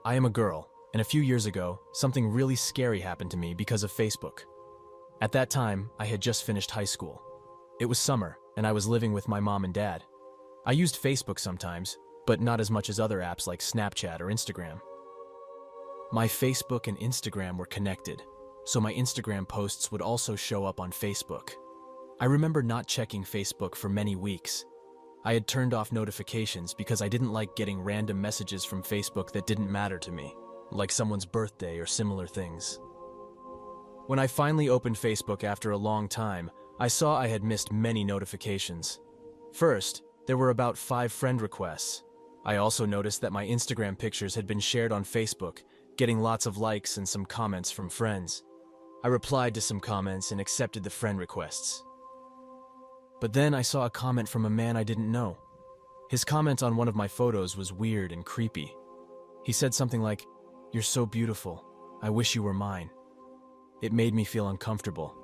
I am a girl, and a few years ago, something really scary happened to me because of Facebook. At that time, I had just finished high school. It was summer, and I was living with my mom and dad. I used Facebook sometimes, but not as much as other apps like Snapchat or Instagram. My Facebook and Instagram were connected, so my Instagram posts would also show up on Facebook. I remember not checking Facebook for many weeks. I had turned off notifications because I didn't like getting random messages from Facebook that didn't matter to me, like someone's birthday or similar things. When I finally opened Facebook after a long time, I saw I had missed many notifications. First, there were about 5 friend requests. I also noticed that my Instagram pictures had been shared on Facebook, getting lots of likes and some comments from friends. I replied to some comments and accepted the friend requests. But then I saw a comment from a man I didn't know. His comment on one of my photos was weird and creepy. He said something like, "You're so beautiful. I wish you were mine." It made me feel uncomfortable,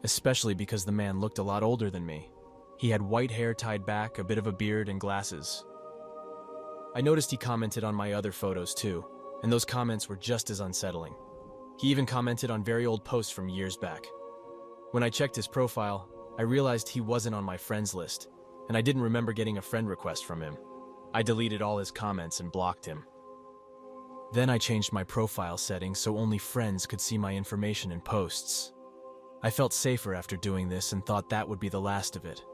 especially because the man looked a lot older than me. He had white hair tied back, a bit of a beard, and glasses. I noticed he commented on my other photos too, and those comments were just as unsettling. He even commented on very old posts from years back. When I checked his profile, I realized he wasn't on my friends list, and I didn't remember getting a friend request from him. I deleted all his comments and blocked him. Then I changed my profile settings so only friends could see my information and posts. I felt safer after doing this and thought that would be the last of it.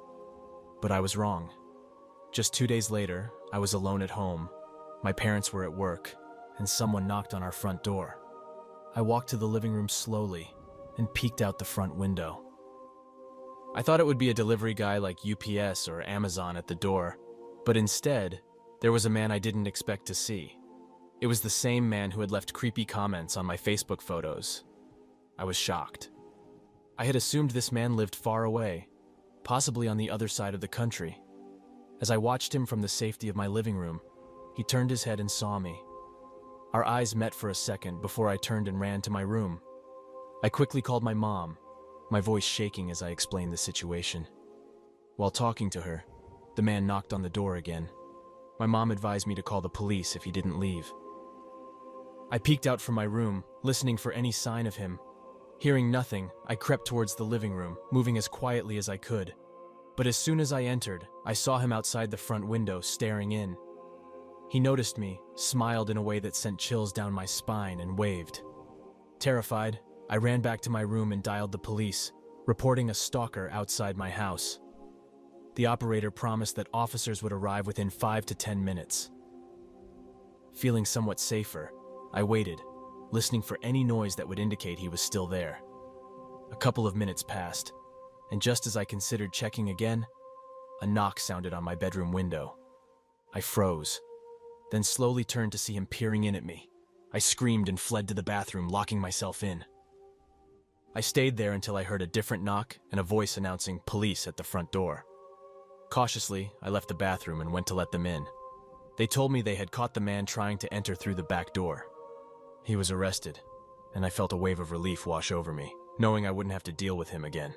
But I was wrong. Just 2 days later, I was alone at home. My parents were at work, and someone knocked on our front door. I walked to the living room slowly and peeked out the front window. I thought it would be a delivery guy like UPS or Amazon at the door, but instead, there was a man I didn't expect to see. It was the same man who had left creepy comments on my Facebook photos. I was shocked. I had assumed this man lived far away, possibly on the other side of the country. As I watched him from the safety of my living room, he turned his head and saw me. Our eyes met for a second before I turned and ran to my room. I quickly called my mom, my voice shaking as I explained the situation. While talking to her, the man knocked on the door again. My mom advised me to call the police if he didn't leave. I peeked out from my room, listening for any sign of him. Hearing nothing, I crept towards the living room, moving as quietly as I could. But as soon as I entered, I saw him outside the front window, staring in. He noticed me, smiled in a way that sent chills down my spine, and waved. Terrified, I ran back to my room and dialed the police, reporting a stalker outside my house. The operator promised that officers would arrive within 5 to 10 minutes. Feeling somewhat safer, I waited, listening for any noise that would indicate he was still there. A couple of minutes passed, and just as I considered checking again, a knock sounded on my bedroom window. I froze, then slowly turned to see him peering in at me. I screamed and fled to the bathroom, locking myself in. I stayed there until I heard a different knock and a voice announcing police at the front door. Cautiously, I left the bathroom and went to let them in. They told me they had caught the man trying to enter through the back door. He was arrested, and I felt a wave of relief wash over me, knowing I wouldn't have to deal with him again.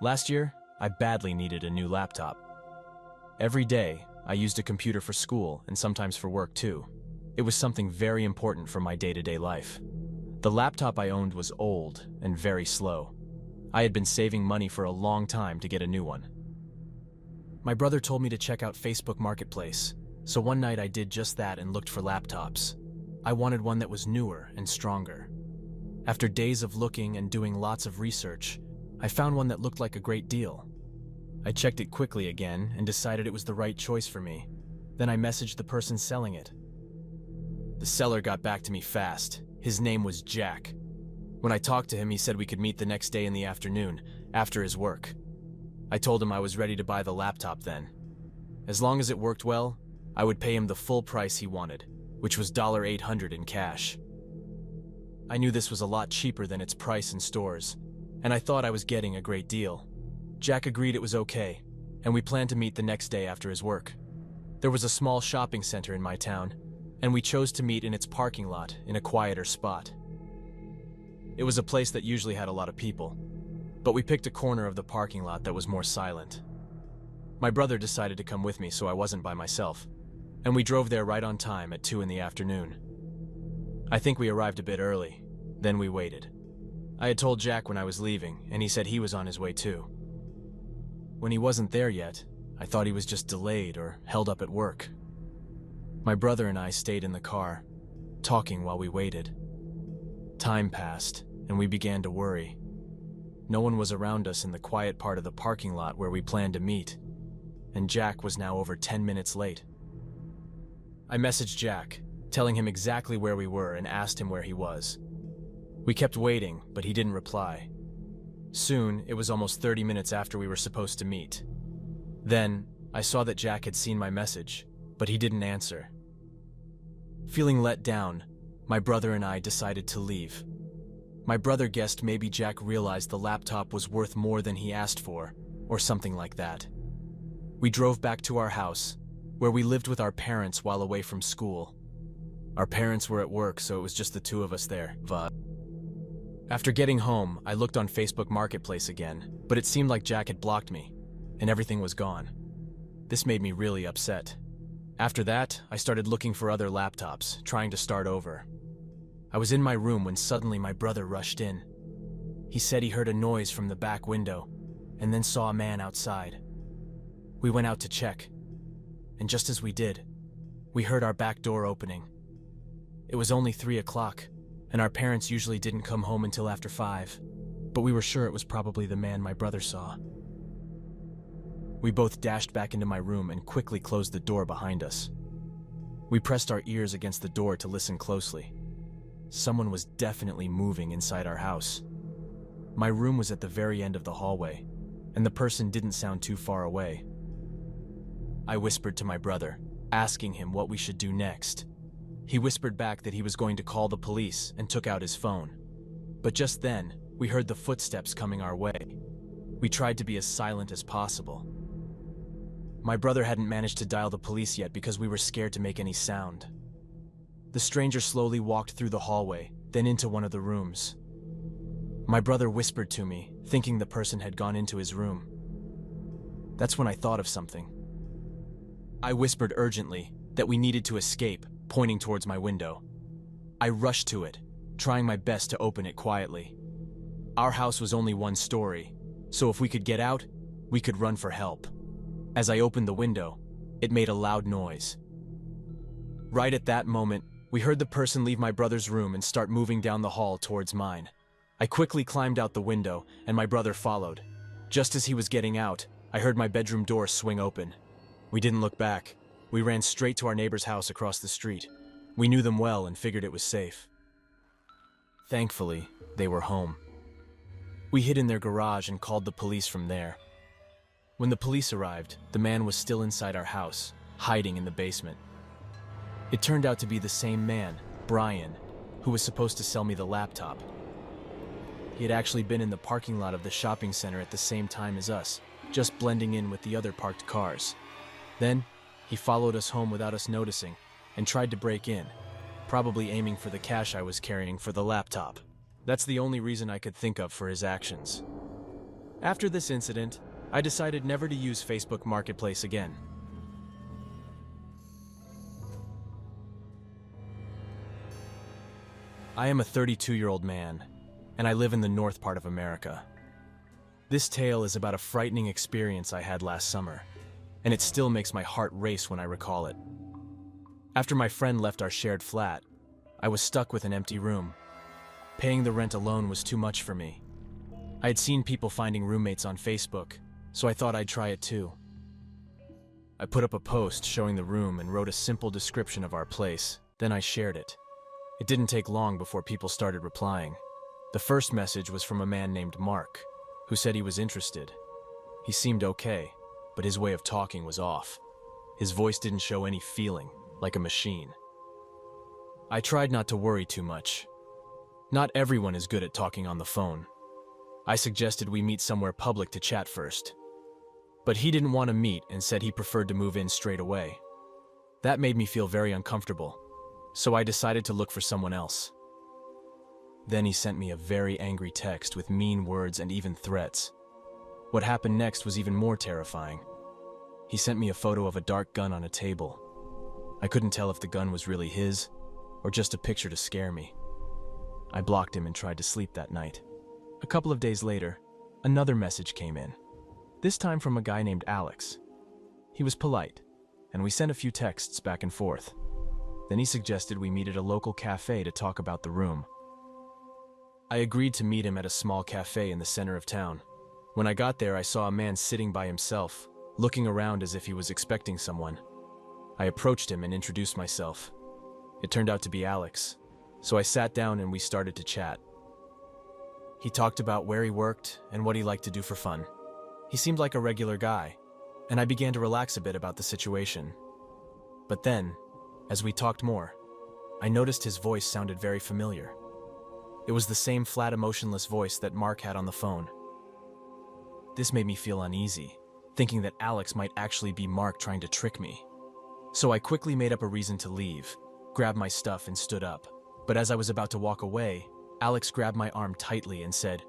Last year, I badly needed a new laptop. Every day, I used a computer for school and sometimes for work too. It was something very important for my day-to-day life. The laptop I owned was old and very slow. I had been saving money for a long time to get a new one. My brother told me to check out Facebook Marketplace, so one night I did just that and looked for laptops. I wanted one that was newer and stronger. After days of looking and doing lots of research, I found one that looked like a great deal. I checked it quickly again and decided it was the right choice for me. Then I messaged the person selling it. The seller got back to me fast. His name was Jack. When I talked to him, he said we could meet the next day in the afternoon, after his work. I told him I was ready to buy the laptop then. As long as it worked well, I would pay him the full price he wanted, which was $800 in cash. I knew this was a lot cheaper than its price in stores, and I thought I was getting a great deal. Jack agreed it was okay, and we planned to meet the next day after his work. There was a small shopping center in my town, and we chose to meet in its parking lot in a quieter spot. It was a place that usually had a lot of people, but we picked a corner of the parking lot that was more silent. My brother decided to come with me so I wasn't by myself, and we drove there right on time at 2 in the afternoon. I think we arrived a bit early, then we waited. I had told Jack when I was leaving, and he said he was on his way too. When he wasn't there yet, I thought he was just delayed or held up at work. My brother and I stayed in the car, talking while we waited. Time passed, and we began to worry. No one was around us in the quiet part of the parking lot where we planned to meet, and Jack was now over 10 minutes late. I messaged Jack, telling him exactly where we were and asked him where he was. We kept waiting, but he didn't reply. Soon, it was almost 30 minutes after we were supposed to meet. Then, I saw that Jack had seen my message, but he didn't answer. Feeling let down, my brother and I decided to leave. My brother guessed maybe Jack realized the laptop was worth more than he asked for, or something like that. We drove back to our house, where we lived with our parents while away from school. Our parents were at work, so it was just the two of us there. After getting home, I looked on Facebook Marketplace again, but it seemed like Jack had blocked me, and everything was gone. This made me really upset. After that, I started looking for other laptops, trying to start over. I was in my room when suddenly my brother rushed in. He said he heard a noise from the back window, and then saw a man outside. We went out to check, and just as we did, we heard our back door opening. It was only 3 o'clock, and our parents usually didn't come home until after 5, but we were sure it was probably the man my brother saw. We both dashed back into my room and quickly closed the door behind us. We pressed our ears against the door to listen closely. Someone was definitely moving inside our house. My room was at the very end of the hallway, and the person didn't sound too far away. I whispered to my brother, asking him what we should do next. He whispered back that he was going to call the police and took out his phone. But just then, we heard the footsteps coming our way. We tried to be as silent as possible. My brother hadn't managed to dial the police yet because we were scared to make any sound. The stranger slowly walked through the hallway, then into one of the rooms. My brother whispered to me, thinking the person had gone into his room. That's when I thought of something. I whispered urgently that we needed to escape, pointing towards my window. I rushed to it, trying my best to open it quietly. Our house was only 1 story, so if we could get out, we could run for help. As I opened the window, it made a loud noise. Right at that moment, we heard the person leave my brother's room and start moving down the hall towards mine. I quickly climbed out the window, and my brother followed. Just as he was getting out, I heard my bedroom door swing open. We didn't look back. We ran straight to our neighbor's house across the street. We knew them well and figured it was safe. Thankfully, they were home. We hid in their garage and called the police from there. When the police arrived, the man was still inside our house, hiding in the basement. It turned out to be the same man, Brian, who was supposed to sell me the laptop. He had actually been in the parking lot of the shopping center at the same time as us, just blending in with the other parked cars. Then, he followed us home without us noticing and tried to break in, probably aiming for the cash I was carrying for the laptop. That's the only reason I could think of for his actions. After this incident, I decided never to use Facebook Marketplace again. I am a 32-year-old man, and I live in the north part of America. This tale is about a frightening experience I had last summer, and it still makes my heart race when I recall it. After my friend left our shared flat, I was stuck with an empty room. Paying the rent alone was too much for me. I had seen people finding roommates on Facebook, so I thought I'd try it too. I put up a post showing the room and wrote a simple description of our place, then I shared it. It didn't take long before people started replying. The first message was from a man named Mark, who said he was interested. He seemed okay, but his way of talking was off. His voice didn't show any feeling, like a machine. I tried not to worry too much. Not everyone is good at talking on the phone. I suggested we meet somewhere public to chat first. But he didn't want to meet and said he preferred to move in straight away. That made me feel very uncomfortable, so I decided to look for someone else. Then he sent me a very angry text with mean words and even threats. What happened next was even more terrifying. He sent me a photo of a dark gun on a table. I couldn't tell if the gun was really his or just a picture to scare me. I blocked him and tried to sleep that night. A couple of days later, another message came in, this time from a guy named Alex. He was polite, and we sent a few texts back and forth. Then he suggested we meet at a local cafe to talk about the room. I agreed to meet him at a small cafe in the center of town. When I got there, I saw a man sitting by himself, looking around as if he was expecting someone. I approached him and introduced myself. It turned out to be Alex, so I sat down and we started to chat. He talked about where he worked and what he liked to do for fun. He seemed like a regular guy, and I began to relax a bit about the situation. But then, as we talked more, I noticed his voice sounded very familiar. It was the same flat, emotionless voice that Mark had on the phone. This made me feel uneasy, thinking that Alex might actually be Mark trying to trick me. So I quickly made up a reason to leave, grabbed my stuff and stood up. But as I was about to walk away, Alex grabbed my arm tightly and said,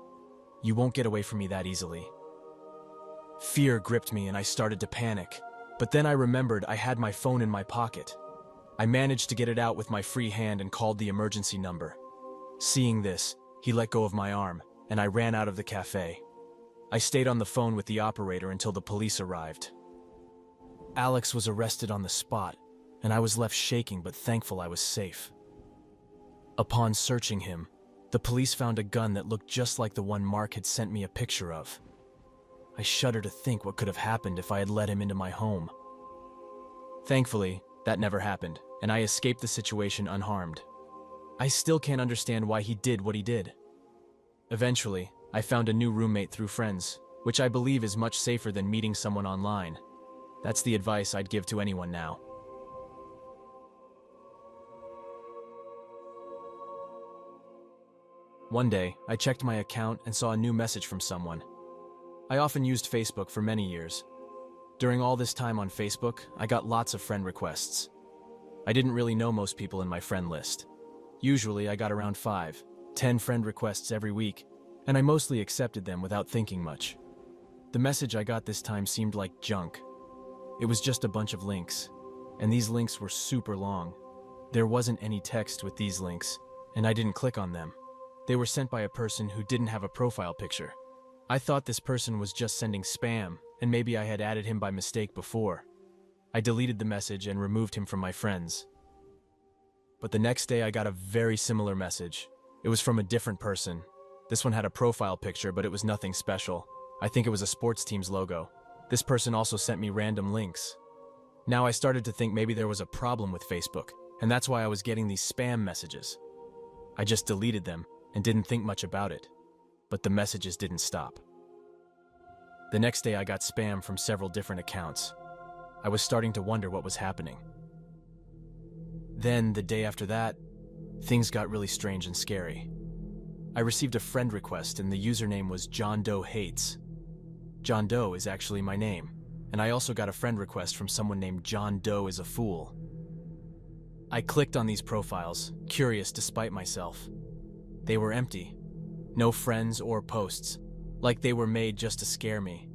"You won't get away from me that easily." Fear gripped me and I started to panic, but then I remembered I had my phone in my pocket. I managed to get it out with my free hand and called the emergency number. Seeing this, he let go of my arm, and I ran out of the cafe. I stayed on the phone with the operator until the police arrived. Alex was arrested on the spot, and I was left shaking but thankful I was safe. Upon searching him, the police found a gun that looked just like the one Mark had sent me a picture of. I shudder to think what could have happened if I had let him into my home. Thankfully, that never happened, and I escaped the situation unharmed. I still can't understand why he did what he did. Eventually, I found a new roommate through friends, which I believe is much safer than meeting someone online. That's the advice I'd give to anyone now. One day, I checked my account and saw a new message from someone. I often used Facebook for many years. During all this time on Facebook, I got lots of friend requests. I didn't really know most people in my friend list. Usually, I got around 5-10 friend requests every week, and I mostly accepted them without thinking much. The message I got this time seemed like junk. It was just a bunch of links, and these links were super long. There wasn't any text with these links, and I didn't click on them. They were sent by a person who didn't have a profile picture. I thought this person was just sending spam, and maybe I had added him by mistake before. I deleted the message and removed him from my friends. But the next day I got a very similar message. It was from a different person. This one had a profile picture, but it was nothing special. I think it was a sports team's logo. This person also sent me random links. Now I started to think maybe there was a problem with Facebook, and that's why I was getting these spam messages. I just deleted them and didn't think much about it. But the messages didn't stop. The next day I got spam from several different accounts. I was starting to wonder what was happening. Then, the day after that, things got really strange and scary. I received a friend request and the username was John Doe Hates. John Doe is actually my name, and I also got a friend request from someone named John Doe is a Fool. I clicked on these profiles, curious despite myself. They were empty. No friends or posts, like they were made just to scare me.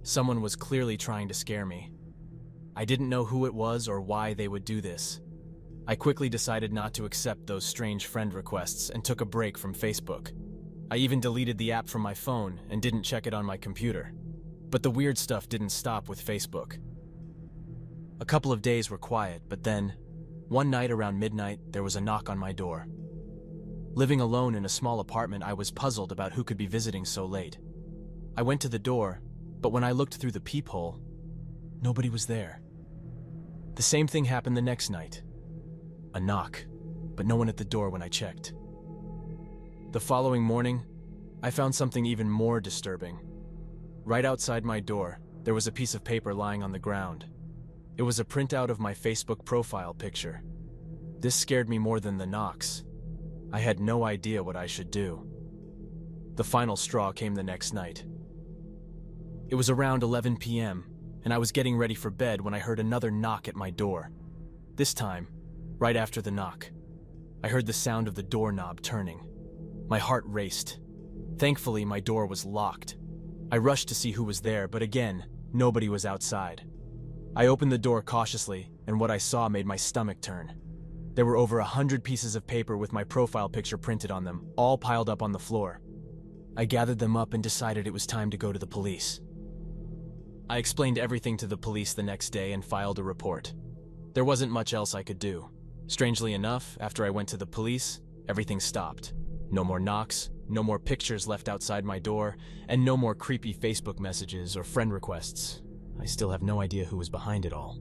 Someone was clearly trying to scare me. I didn't know who it was or why they would do this. I quickly decided not to accept those strange friend requests and took a break from Facebook. I even deleted the app from my phone and didn't check it on my computer. But the weird stuff didn't stop with Facebook. A couple of days were quiet, but then, one night around midnight, there was a knock on my door. Living alone in a small apartment, I was puzzled about who could be visiting so late. I went to the door, but when I looked through the peephole, nobody was there. The same thing happened the next night. A knock, but no one at the door when I checked. The following morning, I found something even more disturbing. Right outside my door, there was a piece of paper lying on the ground. It was a printout of my Facebook profile picture. This scared me more than the knocks. I had no idea what I should do. The final straw came the next night. It was around 11 p.m., and I was getting ready for bed when I heard another knock at my door. This time, right after the knock, I heard the sound of the doorknob turning. My heart raced. Thankfully, my door was locked. I rushed to see who was there, but again, nobody was outside. I opened the door cautiously, and what I saw made my stomach turn. There were over 100 pieces of paper with my profile picture printed on them, all piled up on the floor. I gathered them up and decided it was time to go to the police. I explained everything to the police the next day and filed a report. There wasn't much else I could do. Strangely enough, after I went to the police, everything stopped. No more knocks, no more pictures left outside my door, and no more creepy Facebook messages or friend requests. I still have no idea who was behind it all.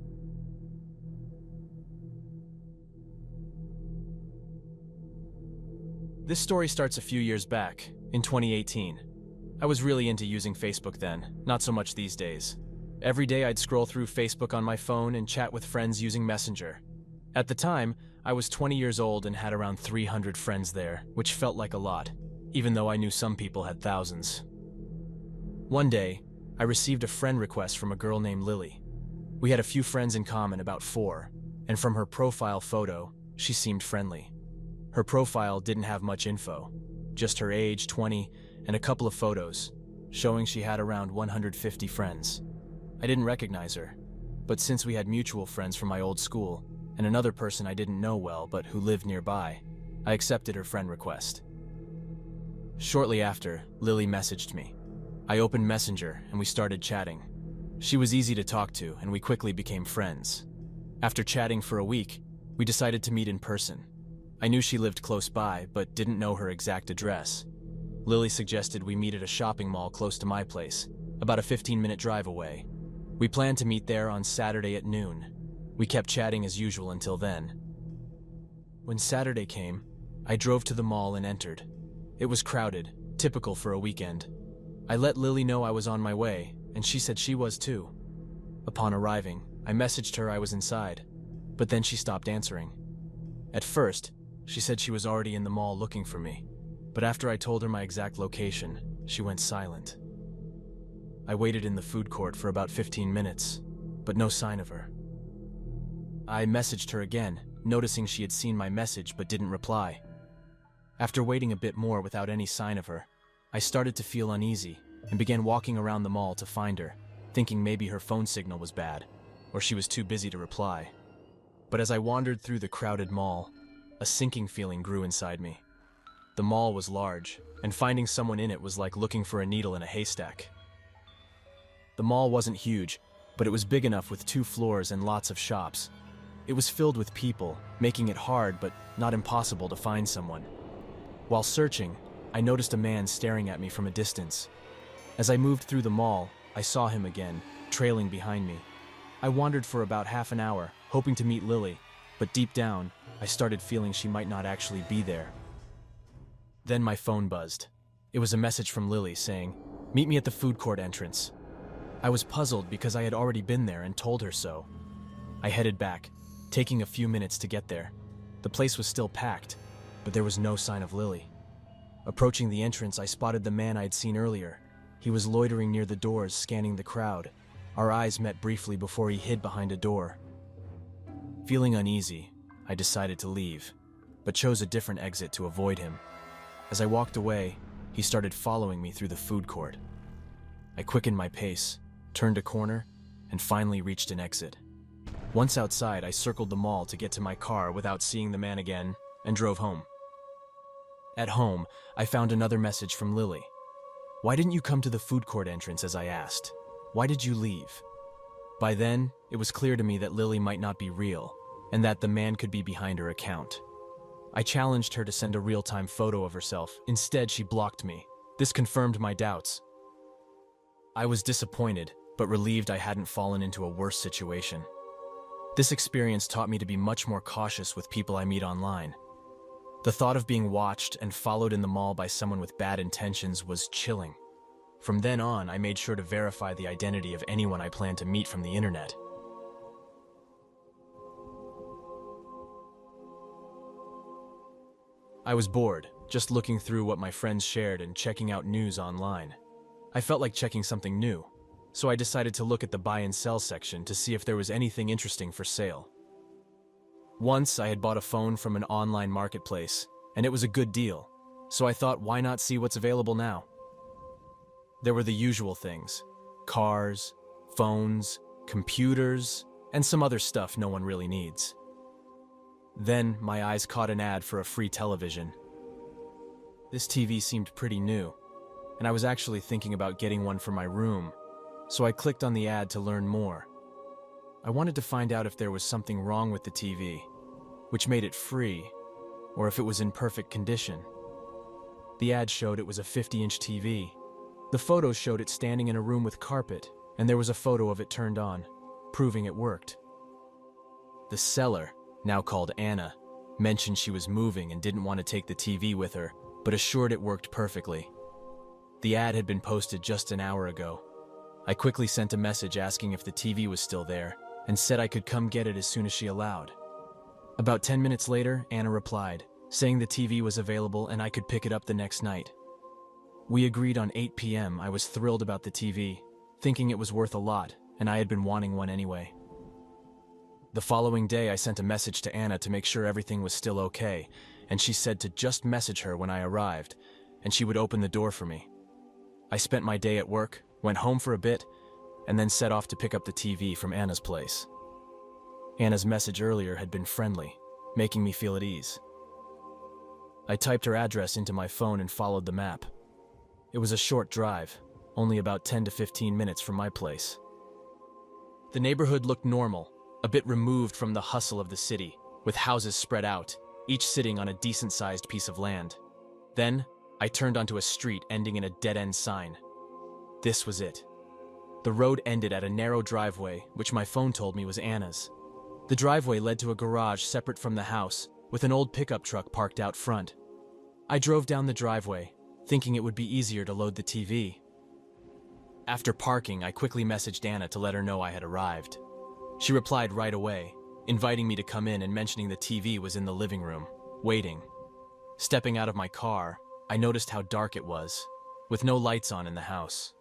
This story starts a few years back, in 2018. I was really into using Facebook then, not so much these days. Every day I'd scroll through Facebook on my phone and chat with friends using Messenger. At the time, I was 20 years old and had around 300 friends there, which felt like a lot, even though I knew some people had thousands. One day, I received a friend request from a girl named Lily. We had a few friends in common, about 4, and from her profile photo, she seemed friendly. Her profile didn't have much info, just her age, 20, and a couple of photos, showing she had around 150 friends. I didn't recognize her, but since we had mutual friends from my old school, and another person I didn't know well but who lived nearby, I accepted her friend request. Shortly after, Lily messaged me. I opened Messenger and we started chatting. She was easy to talk to and we quickly became friends. After chatting for a week, we decided to meet in person. I knew she lived close by but didn't know her exact address. Lily suggested we meet at a shopping mall close to my place, about a 15-minute drive away. We planned to meet there on Saturday at noon. We kept chatting as usual until then. When Saturday came, I drove to the mall and entered. It was crowded, typical for a weekend. I let Lily know I was on my way, and she said she was too. Upon arriving, I messaged her I was inside, but then she stopped answering. At first, she said she was already in the mall looking for me, but after I told her my exact location, she went silent. I waited in the food court for about 15 minutes, but no sign of her. I messaged her again, noticing she had seen my message but didn't reply. After waiting a bit more without any sign of her, I started to feel uneasy and began walking around the mall to find her, thinking maybe her phone signal was bad, or she was too busy to reply. But as I wandered through the crowded mall, a sinking feeling grew inside me. The mall was large, and finding someone in it was like looking for a needle in a haystack. The mall wasn't huge, but it was big enough with 2 floors and lots of shops. It was filled with people, making it hard but not impossible to find someone. While searching, I noticed a man staring at me from a distance. As I moved through the mall, I saw him again, trailing behind me. I wandered for about half an hour, hoping to meet Lily, but deep down, I started feeling she might not actually be there. Then my phone buzzed. It was a message from Lily saying, "Meet me at the food court entrance." I was puzzled because I had already been there and told her so. I headed back, taking a few minutes to get there. The place was still packed, but there was no sign of Lily. Approaching the entrance, I spotted the man I had seen earlier. He was loitering near the doors, scanning the crowd. Our eyes met briefly before he hid behind a door. Feeling uneasy, I decided to leave, but chose a different exit to avoid him. As I walked away, he started following me through the food court. I quickened my pace, turned a corner, and finally reached an exit. Once outside, I circled the mall to get to my car without seeing the man again and drove home. At home, I found another message from Lily. "Why didn't you come to the food court entrance as I asked? Why did you leave?" By then, it was clear to me that Lily might not be real, and that the man could be behind her account. I challenged her to send a real-time photo of herself. Instead, she blocked me. This confirmed my doubts. I was disappointed, but relieved I hadn't fallen into a worse situation. This experience taught me to be much more cautious with people I meet online. The thought of being watched and followed in the mall by someone with bad intentions was chilling. From then on, I made sure to verify the identity of anyone I planned to meet from the internet. I was bored, just looking through what my friends shared and checking out news online. I felt like checking something new, so I decided to look at the buy and sell section to see if there was anything interesting for sale. Once I had bought a phone from an online marketplace, and it was a good deal, so I thought, why not see what's available now? There were the usual things: cars, phones, computers, and some other stuff no one really needs. Then my eyes caught an ad for a free television. This TV seemed pretty new, and I was actually thinking about getting one for my room, so I clicked on the ad to learn more. I wanted to find out if there was something wrong with the TV, which made it free, or if it was in perfect condition. The ad showed it was a 50-inch TV. The photos showed it standing in a room with carpet, and there was a photo of it turned on, proving it worked. The seller, now called Anna, mentioned she was moving and didn't want to take the TV with her, but assured it worked perfectly. The ad had been posted just an hour ago. I quickly sent a message asking if the TV was still there, and said I could come get it as soon as she allowed. About 10 minutes later, Anna replied, saying the TV was available and I could pick it up the next night. We agreed on 8 p.m. I was thrilled about the TV, thinking it was worth a lot, and I had been wanting one anyway. The following day, I sent a message to Anna to make sure everything was still okay, and she said to just message her when I arrived, and she would open the door for me. I spent my day at work, went home for a bit, and then set off to pick up the TV from Anna's place. Anna's message earlier had been friendly, making me feel at ease. I typed her address into my phone and followed the map. It was a short drive, only about 10 to 15 minutes from my place. The neighborhood looked normal, a bit removed from the hustle of the city, with houses spread out, each sitting on a decent-sized piece of land. Then, I turned onto a street ending in a dead-end sign. This was it. The road ended at a narrow driveway, which my phone told me was Anna's. The driveway led to a garage separate from the house, with an old pickup truck parked out front. I drove down the driveway, thinking it would be easier to load the TV. After parking, I quickly messaged Anna to let her know I had arrived. She replied right away, inviting me to come in and mentioning the TV was in the living room, waiting. Stepping out of my car, I noticed how dark it was, with no lights on in the house.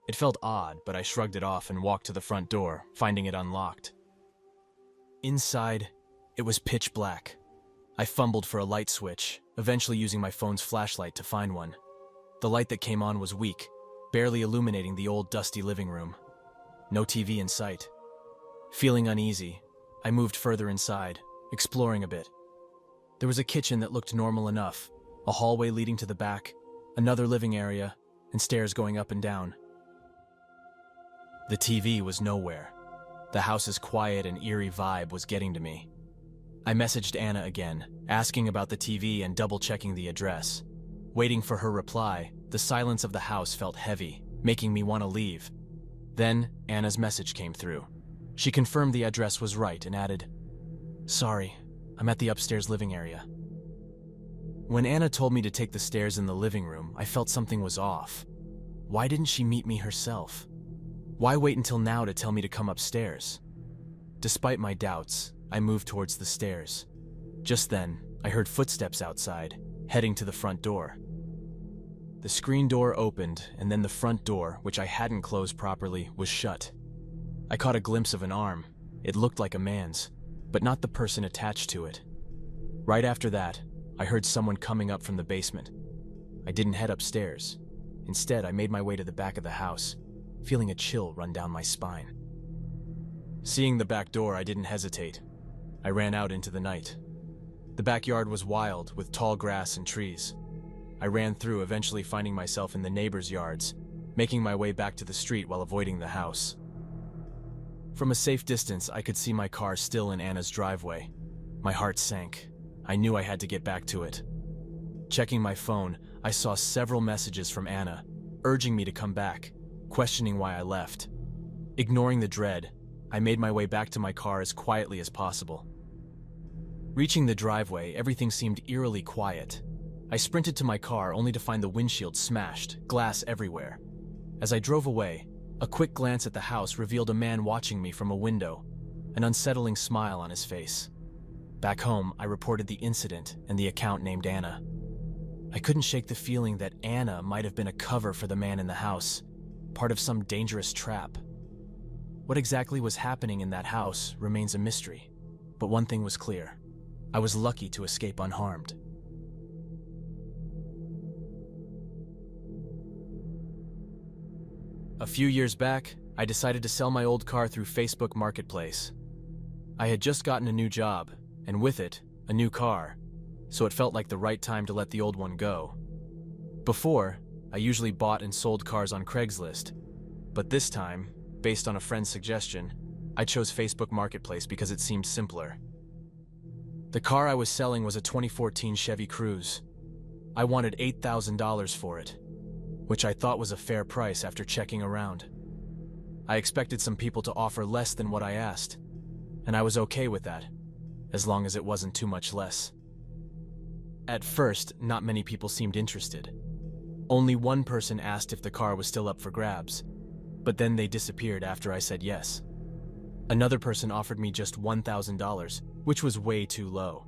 It felt odd, but I shrugged it off and walked to the front door, finding it unlocked. Inside, it was pitch black. I fumbled for a light switch, eventually using my phone's flashlight to find one. The light that came on was weak, barely illuminating the old dusty living room. No TV in sight. Feeling uneasy, I moved further inside, exploring a bit. There was a kitchen that looked normal enough, a hallway leading to the back, another living area, and stairs going up and down. The TV was nowhere. The house's quiet and eerie vibe was getting to me. I messaged Anna again, asking about the TV and double-checking the address. Waiting for her reply, the silence of the house felt heavy, making me want to leave. Then, Anna's message came through. She confirmed the address was right and added, "Sorry, I'm at the upstairs living area." When Anna told me to take the stairs in the living room, I felt something was off. Why didn't she meet me herself? Why wait until now to tell me to come upstairs? Despite my doubts, I moved towards the stairs. Just then, I heard footsteps outside, heading to the front door. The screen door opened, and then the front door, which I hadn't closed properly, was shut. I caught a glimpse of an arm. It looked like a man's, but not the person attached to it. Right after that, I heard someone coming up from the basement. I didn't head upstairs. Instead, I made my way to the back of the house, feeling a chill run down my spine. Seeing the back door, I didn't hesitate. I ran out into the night. The backyard was wild, with tall grass and trees. I ran through, eventually finding myself in the neighbors' yards, making my way back to the street while avoiding the house. From a safe distance, I could see my car still in Anna's driveway. My heart sank. I knew I had to get back to it. Checking my phone, I saw several messages from Anna, urging me to come back, questioning why I left. Ignoring the dread, I made my way back to my car as quietly as possible. Reaching the driveway, everything seemed eerily quiet. I sprinted to my car only to find the windshield smashed, glass everywhere. As I drove away, a quick glance at the house revealed a man watching me from a window, an unsettling smile on his face. Back home, I reported the incident and the account named Anna. I couldn't shake the feeling that Anna might have been a cover for the man in the house, part of some dangerous trap. What exactly was happening in that house remains a mystery, but one thing was clear. I was lucky to escape unharmed. A few years back, I decided to sell my old car through Facebook Marketplace. I had just gotten a new job, and with it, a new car, so it felt like the right time to let the old one go. Before, I usually bought and sold cars on Craigslist, but this time, based on a friend's suggestion, I chose Facebook Marketplace because it seemed simpler. The car I was selling was a 2014 Chevy Cruze. I wanted $8,000 for it, which I thought was a fair price after checking around. I expected some people to offer less than what I asked, and I was okay with that, as long as it wasn't too much less. At first, not many people seemed interested. Only one person asked if the car was still up for grabs, but then they disappeared after I said yes. Another person offered me just $1,000, which was way too low.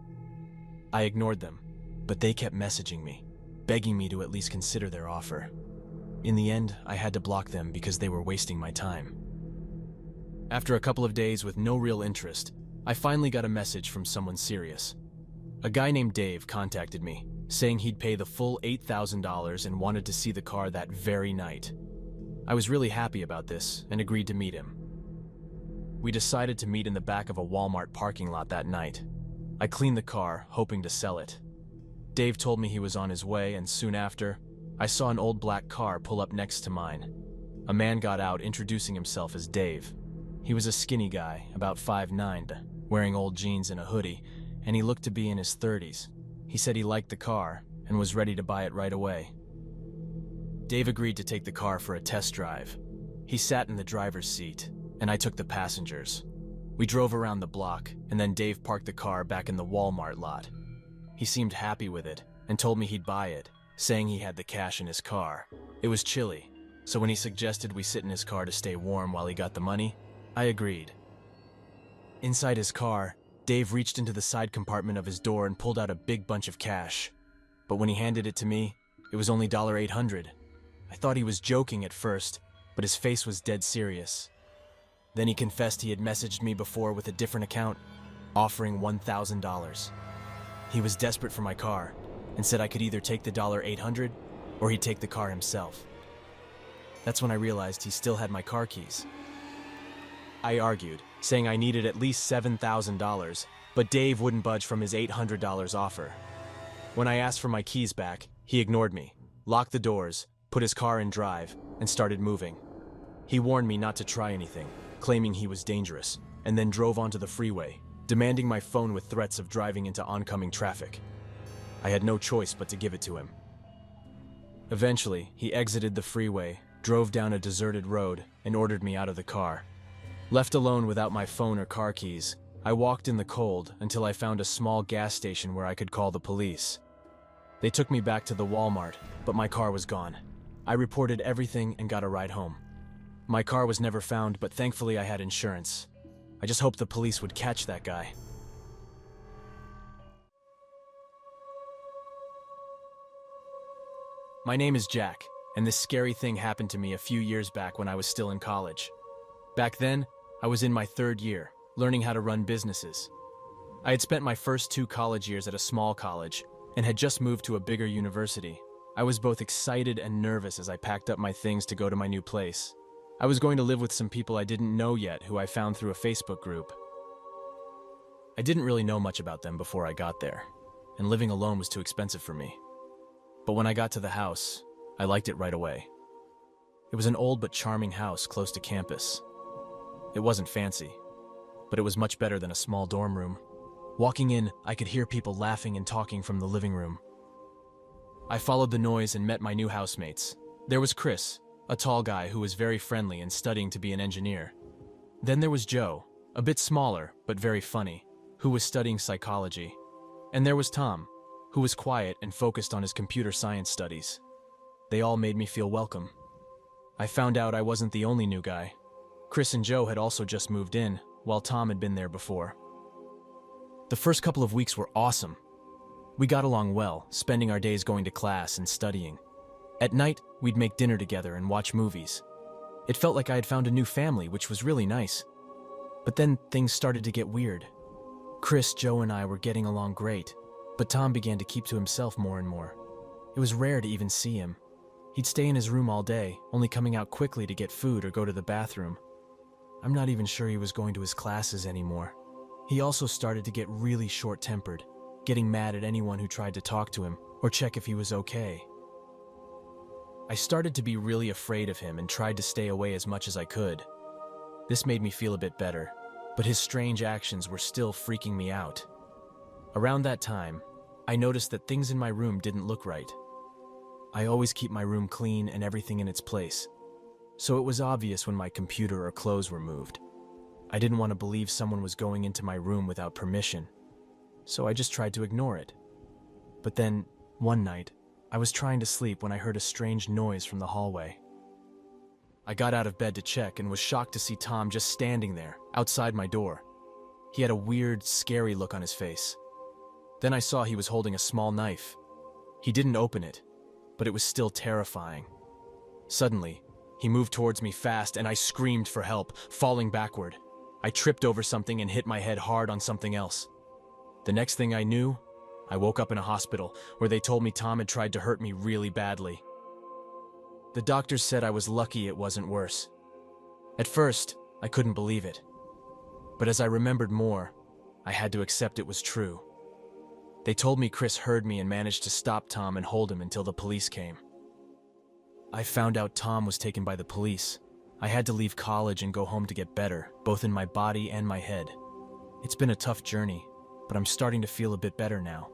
I ignored them, but they kept messaging me, begging me to at least consider their offer. In the end, I had to block them because they were wasting my time. After a couple of days with no real interest, I finally got a message from someone serious. A guy named Dave contacted me, saying he'd pay the full $8,000 and wanted to see the car that very night. I was really happy about this and agreed to meet him. We decided to meet in the back of a Walmart parking lot that night. I cleaned the car, hoping to sell it. Dave told me he was on his way, and soon after, I saw an old black car pull up next to mine. A man got out, introducing himself as Dave. He was a skinny guy, about 5'9", wearing old jeans and a hoodie, and he looked to be in his 30s. He said he liked the car and was ready to buy it right away. Dave agreed to take the car for a test drive. He sat in the driver's seat, and I took the passengers. We drove around the block, and then Dave parked the car back in the Walmart lot. He seemed happy with it and told me he'd buy it, saying he had the cash in his car. It was chilly, so when he suggested we sit in his car to stay warm while he got the money, I agreed. Inside his car, Dave reached into the side compartment of his door and pulled out a big bunch of cash. But when he handed it to me, it was only $800. I thought he was joking at first, but his face was dead serious. Then he confessed he had messaged me before with a different account, offering $1,000. He was desperate for my car and said I could either take the $800 or he'd take the car himself. That's when I realized he still had my car keys. I argued, saying I needed at least $7,000, but Dave wouldn't budge from his $800 offer. When I asked for my keys back, he ignored me, locked the doors, put his car in drive, and started moving. He warned me not to try anything, claiming he was dangerous, and then drove onto the freeway, demanding my phone with threats of driving into oncoming traffic. I had no choice but to give it to him. Eventually, he exited the freeway, drove down a deserted road, and ordered me out of the car. Left alone without my phone or car keys, I walked in the cold until I found a small gas station where I could call the police. They took me back to the Walmart, but my car was gone. I reported everything and got a ride home. My car was never found, but thankfully I had insurance. I just hoped the police would catch that guy. My name is Jack, and this scary thing happened to me a few years back when I was still in college. Back then, I was in my third year, learning how to run businesses. I had spent my first 2 college years at a small college and had just moved to a bigger university. I was both excited and nervous as I packed up my things to go to my new place. I was going to live with some people I didn't know yet who I found through a Facebook group. I didn't really know much about them before I got there, and living alone was too expensive for me. But when I got to the house, I liked it right away. It was an old but charming house close to campus. It wasn't fancy, but it was much better than a small dorm room. Walking in, I could hear people laughing and talking from the living room. I followed the noise and met my new housemates. There was Chris, a tall guy who was very friendly and studying to be an engineer. Then there was Joe, a bit smaller but very funny, who was studying psychology. And there was Tom, who was quiet and focused on his computer science studies. They all made me feel welcome. I found out I wasn't the only new guy. Chris and Joe had also just moved in, while Tom had been there before. The first couple of weeks were awesome. We got along well, spending our days going to class and studying. At night, we'd make dinner together and watch movies. It felt like I had found a new family, which was really nice. But then things started to get weird. Chris, Joe, and I were getting along great, but Tom began to keep to himself more and more. It was rare to even see him. He'd stay in his room all day, only coming out quickly to get food or go to the bathroom. I'm not even sure he was going to his classes anymore. He also started to get really short-tempered, getting mad at anyone who tried to talk to him or check if he was okay. I started to be really afraid of him and tried to stay away as much as I could. This made me feel a bit better, but his strange actions were still freaking me out. Around that time, I noticed that things in my room didn't look right. I always keep my room clean and everything in its place, so it was obvious when my computer or clothes were moved. I didn't want to believe someone was going into my room without permission, so I just tried to ignore it. But then, one night, I was trying to sleep when I heard a strange noise from the hallway. I got out of bed to check and was shocked to see Tom just standing there, outside my door. He had a weird, scary look on his face. Then I saw he was holding a small knife. He didn't open it, but it was still terrifying. Suddenly, he moved towards me fast and I screamed for help, falling backward. I tripped over something and hit my head hard on something else. The next thing I knew, I woke up in a hospital where they told me Tom had tried to hurt me really badly. The doctors said I was lucky it wasn't worse. At first, I couldn't believe it. But as I remembered more, I had to accept it was true. They told me Chris heard me and managed to stop Tom and hold him until the police came. I found out Tom was taken by the police. I had to leave college and go home to get better, both in my body and my head. It's been a tough journey, but I'm starting to feel a bit better now.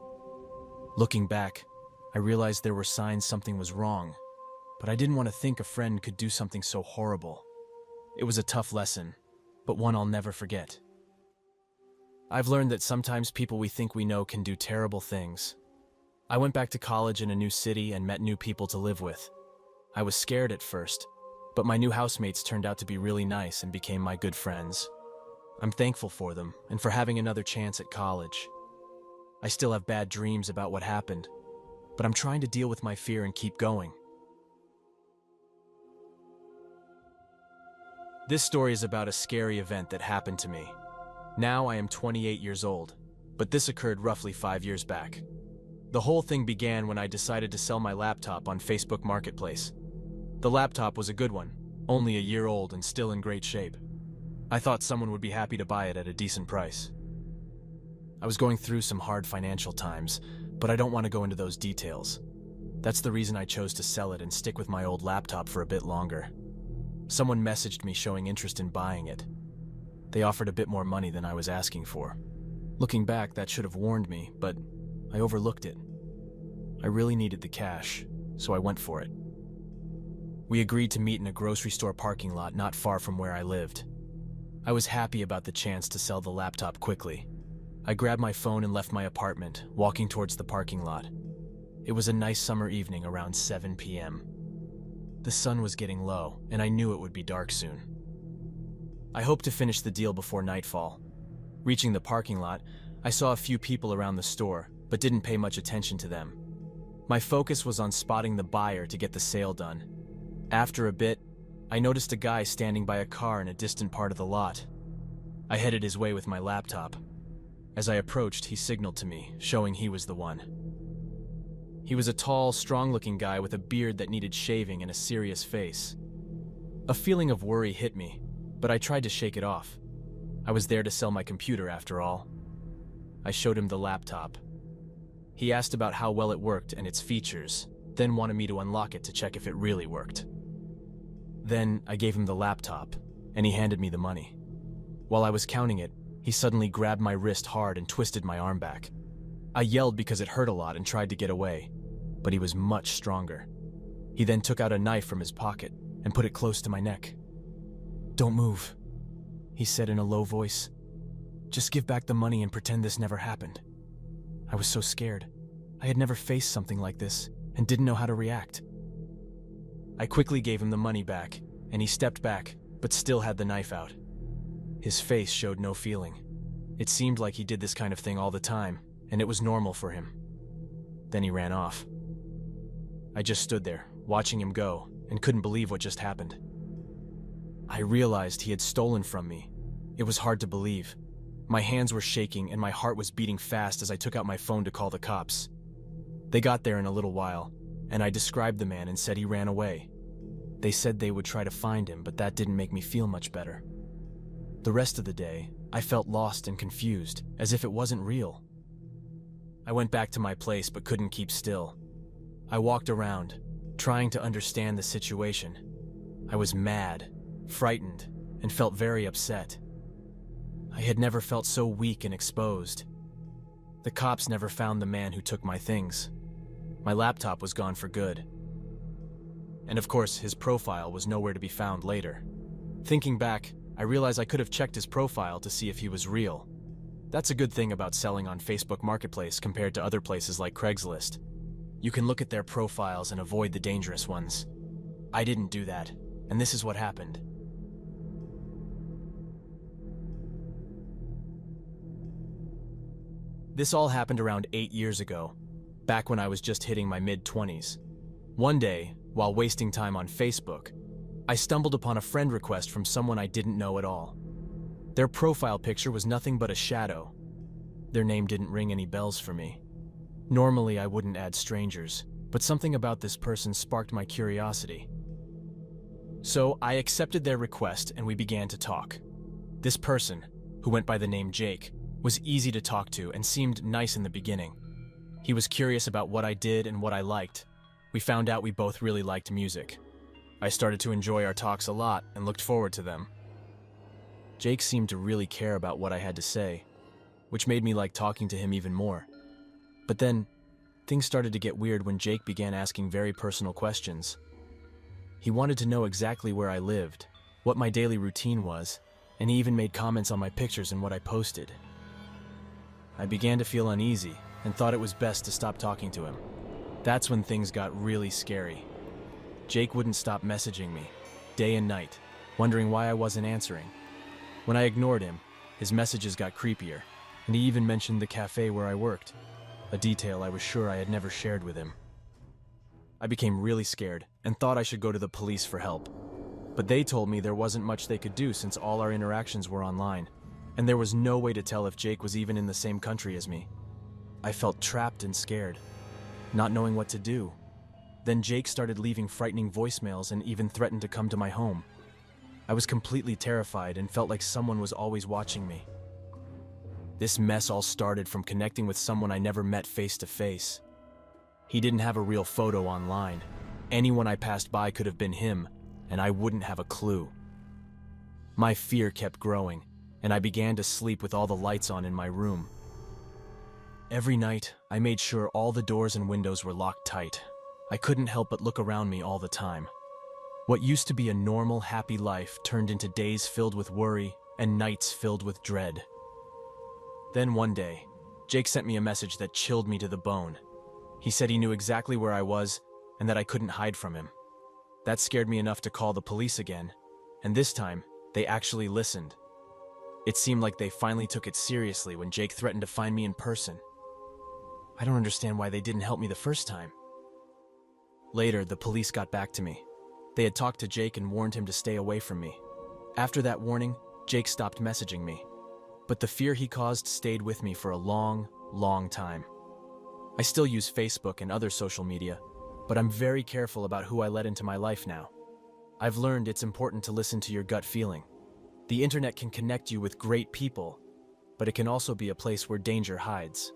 Looking back, I realized there were signs something was wrong, but I didn't want to think a friend could do something so horrible. It was a tough lesson, but one I'll never forget. I've learned that sometimes people we think we know can do terrible things. I went back to college in a new city and met new people to live with. I was scared at first, but my new housemates turned out to be really nice and became my good friends. I'm thankful for them and for having another chance at college. I still have bad dreams about what happened, but I'm trying to deal with my fear and keep going. This story is about a scary event that happened to me. Now I am 28 years old, but this occurred roughly 5 years back. The whole thing began when I decided to sell my laptop on Facebook Marketplace. The laptop was a good one, only a year old and still in great shape. I thought someone would be happy to buy it at a decent price. I was going through some hard financial times, but I don't want to go into those details. That's the reason I chose to sell it and stick with my old laptop for a bit longer. Someone messaged me showing interest in buying it. They offered a bit more money than I was asking for. Looking back, that should have warned me, but I overlooked it. I really needed the cash, so I went for it. We agreed to meet in a grocery store parking lot not far from where I lived. I was happy about the chance to sell the laptop quickly. I grabbed my phone and left my apartment, walking towards the parking lot. It was a nice summer evening around 7 p.m. The sun was getting low, and I knew it would be dark soon. I hoped to finish the deal before nightfall. Reaching the parking lot, I saw a few people around the store, but didn't pay much attention to them. My focus was on spotting the buyer to get the sale done. After a bit, I noticed a guy standing by a car in a distant part of the lot. I headed his way with my laptop. As I approached, he signaled to me, showing he was the one. He was a tall, strong-looking guy with a beard that needed shaving and a serious face. A feeling of worry hit me, but I tried to shake it off. I was there to sell my computer, after all. I showed him the laptop. He asked about how well it worked and its features, then wanted me to unlock it to check if it really worked. Then I gave him the laptop, and he handed me the money. While I was counting it, he suddenly grabbed my wrist hard and twisted my arm back. I yelled because it hurt a lot and tried to get away, but he was much stronger. He then took out a knife from his pocket and put it close to my neck. "Don't move," he said in a low voice. "Just give back the money and pretend this never happened." I was so scared. I had never faced something like this and didn't know how to react. I quickly gave him the money back, and he stepped back, but still had the knife out. His face showed no feeling. It seemed like he did this kind of thing all the time, and it was normal for him. Then he ran off. I just stood there, watching him go, and couldn't believe what just happened. I realized he had stolen from me. It was hard to believe. My hands were shaking and my heart was beating fast as I took out my phone to call the cops. They got there in a little while. and I described the man and said he ran away. They said they would try to find him, but that didn't make me feel much better. The rest of the day, I felt lost and confused, as if it wasn't real. I went back to my place but couldn't keep still. I walked around, trying to understand the situation. I was mad, frightened, and felt very upset. I had never felt so weak and exposed. The cops never found the man who took my things. My laptop was gone for good. And of course, his profile was nowhere to be found later. Thinking back, I realized I could have checked his profile to see if he was real. That's a good thing about selling on Facebook Marketplace compared to other places like Craigslist. You can look at their profiles and avoid the dangerous ones. I didn't do that, and this is what happened. This all happened around 8 years ago, back when I was just hitting my mid-20s. One day, while wasting time on Facebook, I stumbled upon a friend request from someone I didn't know at all. Their profile picture was nothing but a shadow. Their name didn't ring any bells for me. Normally, I wouldn't add strangers, but something about this person sparked my curiosity. So I accepted their request and we began to talk. This person, who went by the name Jake, was easy to talk to and seemed nice in the beginning. He was curious about what I did and what I liked. We found out we both really liked music. I started to enjoy our talks a lot and looked forward to them. Jake seemed to really care about what I had to say, which made me like talking to him even more. But then, things started to get weird when Jake began asking very personal questions. He wanted to know exactly where I lived, what my daily routine was, and he even made comments on my pictures and what I posted. I began to feel uneasy and thought it was best to stop talking to him. That's when things got really scary. Jake wouldn't stop messaging me, day and night, wondering why I wasn't answering. When I ignored him, his messages got creepier, and he even mentioned the cafe where I worked, a detail I was sure I had never shared with him. I became really scared and thought I should go to the police for help. But they told me there wasn't much they could do since all our interactions were online, and there was no way to tell if Jake was even in the same country as me. I felt trapped and scared, not knowing what to do. Then Jake started leaving frightening voicemails and even threatened to come to my home. I was completely terrified and felt like someone was always watching me. This mess all started from connecting with someone I never met face to face. He didn't have a real photo online. Anyone I passed by could have been him, and I wouldn't have a clue. My fear kept growing, and I began to sleep with all the lights on in my room. Every night, I made sure all the doors and windows were locked tight. I couldn't help but look around me all the time. What used to be a normal, happy life turned into days filled with worry and nights filled with dread. Then one day, Jake sent me a message that chilled me to the bone. He said he knew exactly where I was and that I couldn't hide from him. That scared me enough to call the police again, and this time, they actually listened. It seemed like they finally took it seriously when Jake threatened to find me in person. I don't understand why they didn't help me the first time. Later, the police got back to me. They had talked to Jake and warned him to stay away from me. After that warning, Jake stopped messaging me. But the fear he caused stayed with me for a long, long time. I still use Facebook and other social media, but I'm very careful about who I let into my life now. I've learned it's important to listen to your gut feeling. The internet can connect you with great people, but it can also be a place where danger hides.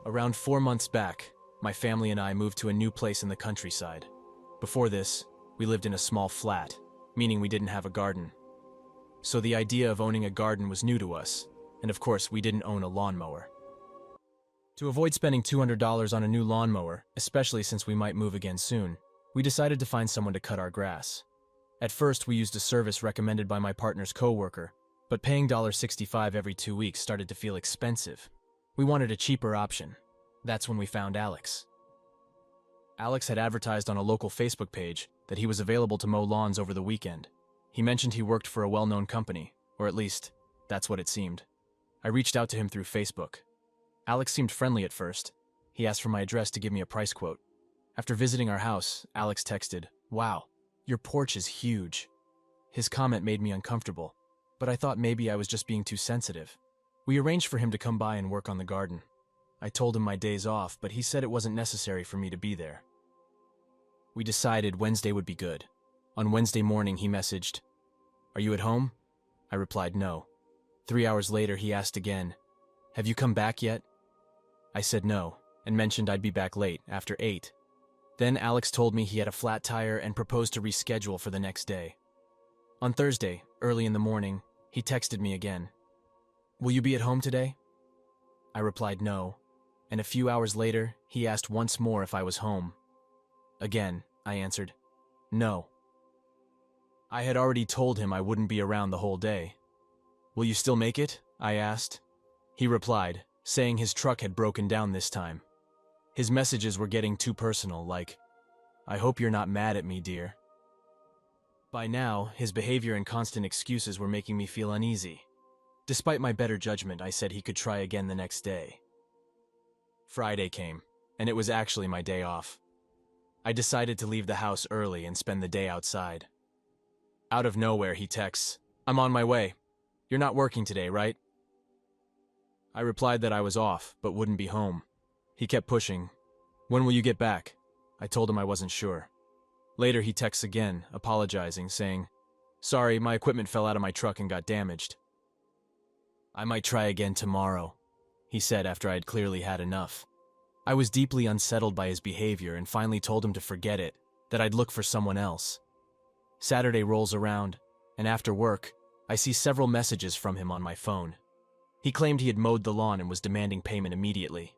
Around 4 months back, my family and I moved to a new place in the countryside. Before this, we lived in a small flat, meaning we didn't have a garden. So the idea of owning a garden was new to us, and of course we didn't own a lawnmower. To avoid spending $200 on a new lawnmower, especially since we might move again soon, we decided to find someone to cut our grass. At first, we used a service recommended by my partner's coworker, but paying $65 every 2 weeks started to feel expensive. We wanted a cheaper option. That's when we found Alex. Alex had advertised on a local Facebook page that he was available to mow lawns over the weekend. He mentioned he worked for a well-known company, or at least, that's what it seemed. I reached out to him through Facebook. Alex seemed friendly at first. He asked for my address to give me a price quote. After visiting our house, Alex texted, "Wow, your porch is huge." His comment made me uncomfortable, but I thought maybe I was just being too sensitive. We arranged for him to come by and work on the garden. I told him my days off, but he said it wasn't necessary for me to be there. We decided Wednesday would be good. On Wednesday morning, he messaged, "Are you at home?" I replied no. 3 hours later, he asked again, "Have you come back yet?" I said no, and mentioned I'd be back late, after 8. Then Alex told me he had a flat tire and proposed to reschedule for the next day. On Thursday, early in the morning, he texted me again. "Will you be at home today?" I replied no, and a few hours later, he asked once more if I was home. Again, I answered, no. I had already told him I wouldn't be around the whole day. "Will you still make it?" I asked. He replied, saying his truck had broken down this time. His messages were getting too personal, like, "I hope you're not mad at me, dear." By now, his behavior and constant excuses were making me feel uneasy. Despite my better judgment, I said he could try again the next day. Friday came, and it was actually my day off. I decided to leave the house early and spend the day outside. Out of nowhere, he texts, "I'm on my way. You're not working today, right?" I replied that I was off, but wouldn't be home. He kept pushing. "When will you get back?" I told him I wasn't sure. Later, he texts again, apologizing, saying, "Sorry, my equipment fell out of my truck and got damaged." "I might try again tomorrow," he said after I had clearly had enough. I was deeply unsettled by his behavior and finally told him to forget it, that I'd look for someone else. Saturday rolls around, and after work, I see several messages from him on my phone. He claimed he had mowed the lawn and was demanding payment immediately.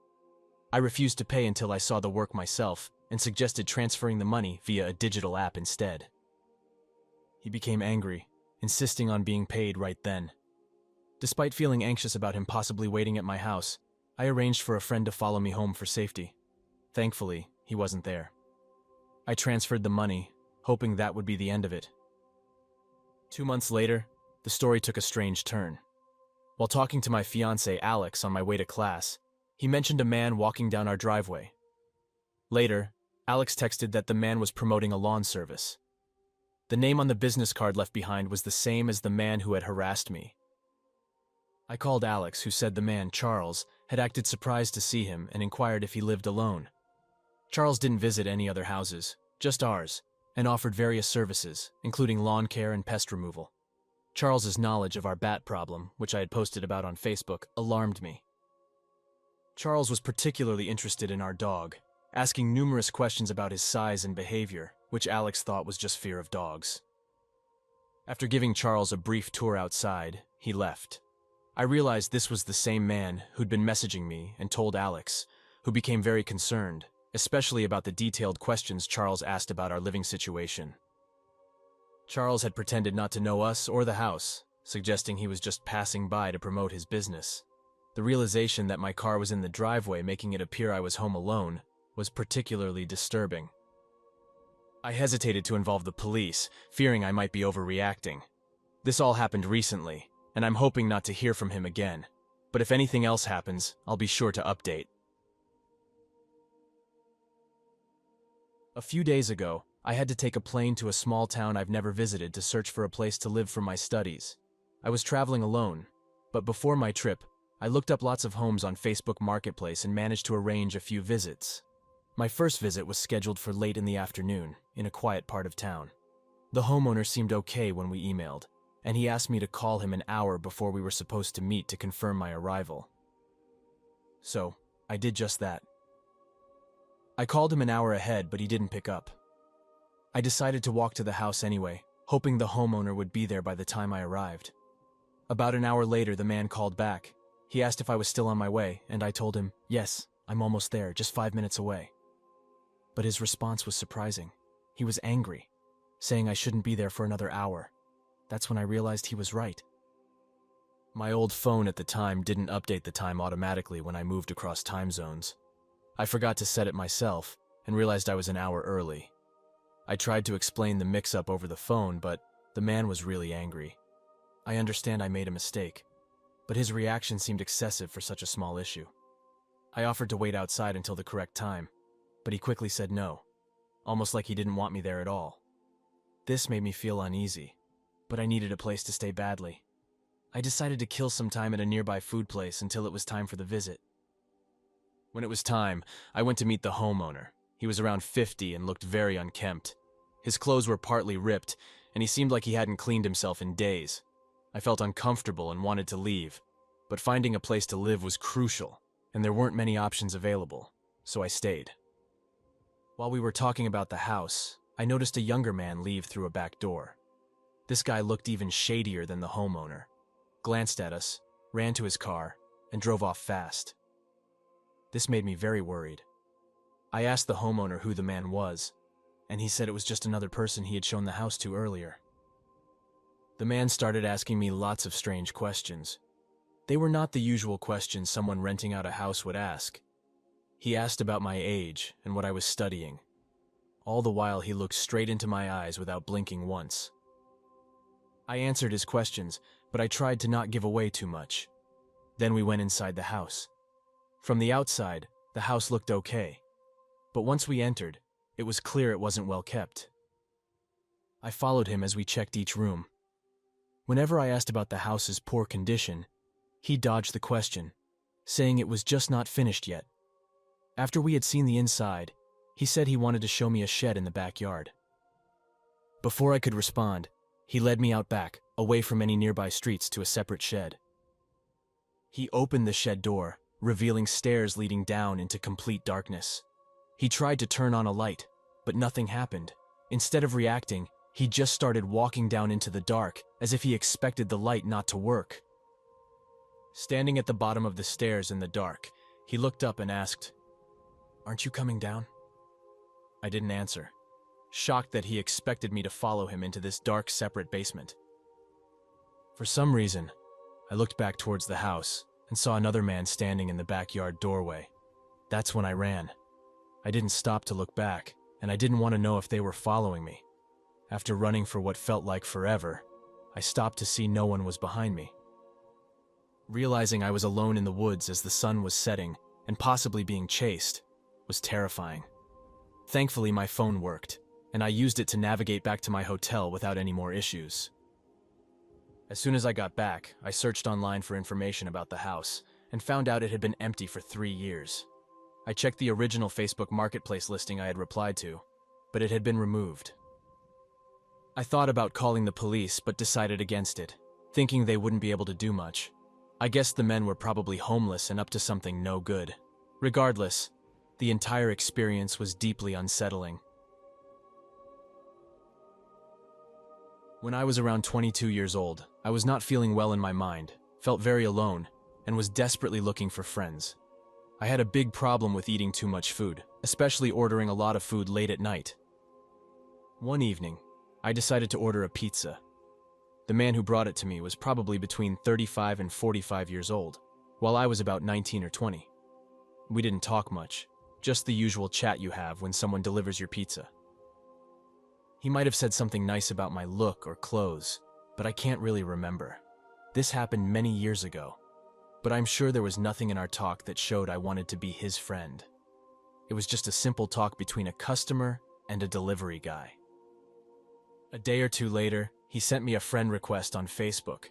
I refused to pay until I saw the work myself and suggested transferring the money via a digital app instead. He became angry, insisting on being paid right then. Despite feeling anxious about him possibly waiting at my house, I arranged for a friend to follow me home for safety. Thankfully, he wasn't there. I transferred the money, hoping that would be the end of it. 2 months later, the story took a strange turn. While talking to my fiancé Alex on my way to class, he mentioned a man walking down our driveway. Later, Alex texted that the man was promoting a lawn service. The name on the business card left behind was the same as the man who had harassed me. I called Alex, who said the man, Charles, had acted surprised to see him and inquired if he lived alone. Charles didn't visit any other houses, just ours, and offered various services, including lawn care and pest removal. Charles's knowledge of our bat problem, which I had posted about on Facebook, alarmed me. Charles was particularly interested in our dog, asking numerous questions about his size and behavior, which Alex thought was just fear of dogs. After giving Charles a brief tour outside, he left. I realized this was the same man who'd been messaging me and told Alex, who became very concerned, especially about the detailed questions Charles asked about our living situation. Charles had pretended not to know us or the house, suggesting he was just passing by to promote his business. The realization that my car was in the driveway, making it appear I was home alone, was particularly disturbing. I hesitated to involve the police, fearing I might be overreacting. This all happened recently, and I'm hoping not to hear from him again. But if anything else happens, I'll be sure to update. A few days ago, I had to take a plane to a small town I've never visited to search for a place to live for my studies. I was traveling alone, but before my trip, I looked up lots of homes on Facebook Marketplace and managed to arrange a few visits. My first visit was scheduled for late in the afternoon, in a quiet part of town. The homeowner seemed okay when we emailed, and he asked me to call him an hour before we were supposed to meet to confirm my arrival. So, I did just that. I called him an hour ahead, but he didn't pick up. I decided to walk to the house anyway, hoping the homeowner would be there by the time I arrived. About an hour later, the man called back. He asked if I was still on my way, and I told him, yes, I'm almost there, just 5 minutes away. But his response was surprising. He was angry, saying I shouldn't be there for another hour. That's when I realized he was right. My old phone at the time didn't update the time automatically when I moved across time zones. I forgot to set it myself and realized I was an hour early. I tried to explain the mix-up over the phone, but the man was really angry. I understand I made a mistake, but his reaction seemed excessive for such a small issue. I offered to wait outside until the correct time, but he quickly said no, almost like he didn't want me there at all. This made me feel uneasy, but I needed a place to stay badly. I decided to kill some time at a nearby food place until it was time for the visit. When it was time, I went to meet the homeowner. He was around 50 and looked very unkempt. His clothes were partly ripped, and he seemed like he hadn't cleaned himself in days. I felt uncomfortable and wanted to leave, but finding a place to live was crucial, and there weren't many options available, so I stayed. While we were talking about the house, I noticed a younger man leave through a back door. This guy looked even shadier than the homeowner, glanced at us, ran to his car, and drove off fast. This made me very worried. I asked the homeowner who the man was, and he said it was just another person he had shown the house to earlier. The man started asking me lots of strange questions. They were not the usual questions someone renting out a house would ask. He asked about my age and what I was studying. All the while he looked straight into my eyes without blinking once. I answered his questions, but I tried to not give away too much. Then we went inside the house. From the outside, the house looked okay. But once we entered, it was clear it wasn't well kept. I followed him as we checked each room. Whenever I asked about the house's poor condition, he dodged the question, saying it was just not finished yet. After we had seen the inside, he said he wanted to show me a shed in the backyard. Before I could respond, he led me out back, away from any nearby streets to a separate shed. He opened the shed door, revealing stairs leading down into complete darkness. He tried to turn on a light, but nothing happened. Instead of reacting, he just started walking down into the dark, as if he expected the light not to work. Standing at the bottom of the stairs in the dark, he looked up and asked, "Aren't you coming down?" I didn't answer, shocked that he expected me to follow him into this dark, separate basement. For some reason, I looked back towards the house and saw another man standing in the backyard doorway. That's when I ran. I didn't stop to look back, and I didn't want to know if they were following me. After running for what felt like forever, I stopped to see no one was behind me. Realizing I was alone in the woods as the sun was setting and possibly being chased was terrifying. Thankfully, my phone worked, and I used it to navigate back to my hotel without any more issues. As soon as I got back, I searched online for information about the house and found out it had been empty for 3 years. I checked the original Facebook Marketplace listing I had replied to, but it had been removed. I thought about calling the police but decided against it, thinking they wouldn't be able to do much. I guessed the men were probably homeless and up to something no good. Regardless, the entire experience was deeply unsettling. When I was around 22 years old, I was not feeling well in my mind, felt very alone, and was desperately looking for friends. I had a big problem with eating too much food, especially ordering a lot of food late at night. One evening, I decided to order a pizza. The man who brought it to me was probably between 35 and 45 years old, while I was about 19 or 20. We didn't talk much, just the usual chat you have when someone delivers your pizza. He might have said something nice about my look or clothes, but I can't really remember. This happened many years ago, but I'm sure there was nothing in our talk that showed I wanted to be his friend. It was just a simple talk between a customer and a delivery guy. A day or two later, he sent me a friend request on Facebook.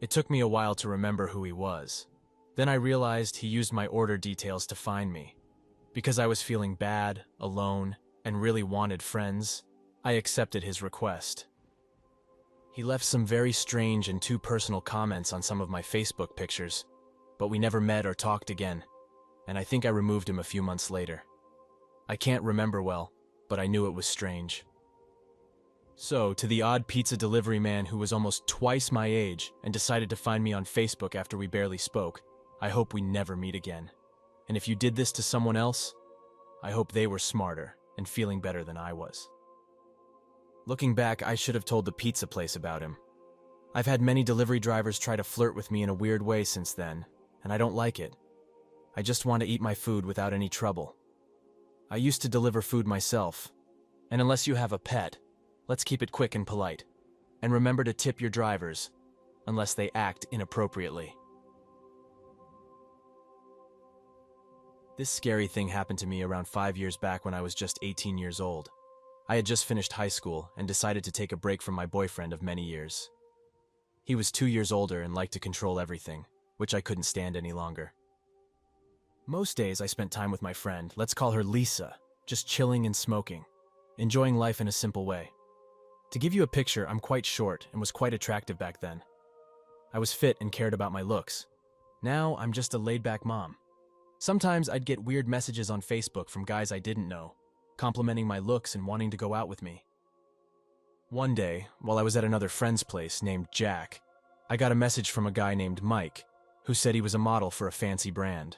It took me a while to remember who he was. Then I realized he used my order details to find me. Because I was feeling bad, alone, and really wanted friends, I accepted his request. He left some very strange and too personal comments on some of my Facebook pictures, but we never met or talked again, and I think I removed him a few months later. I can't remember well, but I knew it was strange. So, to the odd pizza delivery man who was almost twice my age and decided to find me on Facebook after we barely spoke, I hope we never meet again. And if you did this to someone else, I hope they were smarter and feeling better than I was. Looking back, I should have told the pizza place about him. I've had many delivery drivers try to flirt with me in a weird way since then, and I don't like it. I just want to eat my food without any trouble. I used to deliver food myself, and unless you have a pet, let's keep it quick and polite. And remember to tip your drivers, unless they act inappropriately. This scary thing happened to me around 5 years back when I was just 18 years old. I had just finished high school and decided to take a break from my boyfriend of many years. He was 2 years older and liked to control everything, which I couldn't stand any longer. Most days I spent time with my friend, let's call her Lisa, just chilling and smoking, enjoying life in a simple way. To give you a picture, I'm quite short and was quite attractive back then. I was fit and cared about my looks. Now I'm just a laid-back mom. Sometimes I'd get weird messages on Facebook from guys I didn't know, complimenting my looks and wanting to go out with me. One day, while I was at another friend's place named Jack, I got a message from a guy named Mike, who said he was a model for a fancy brand.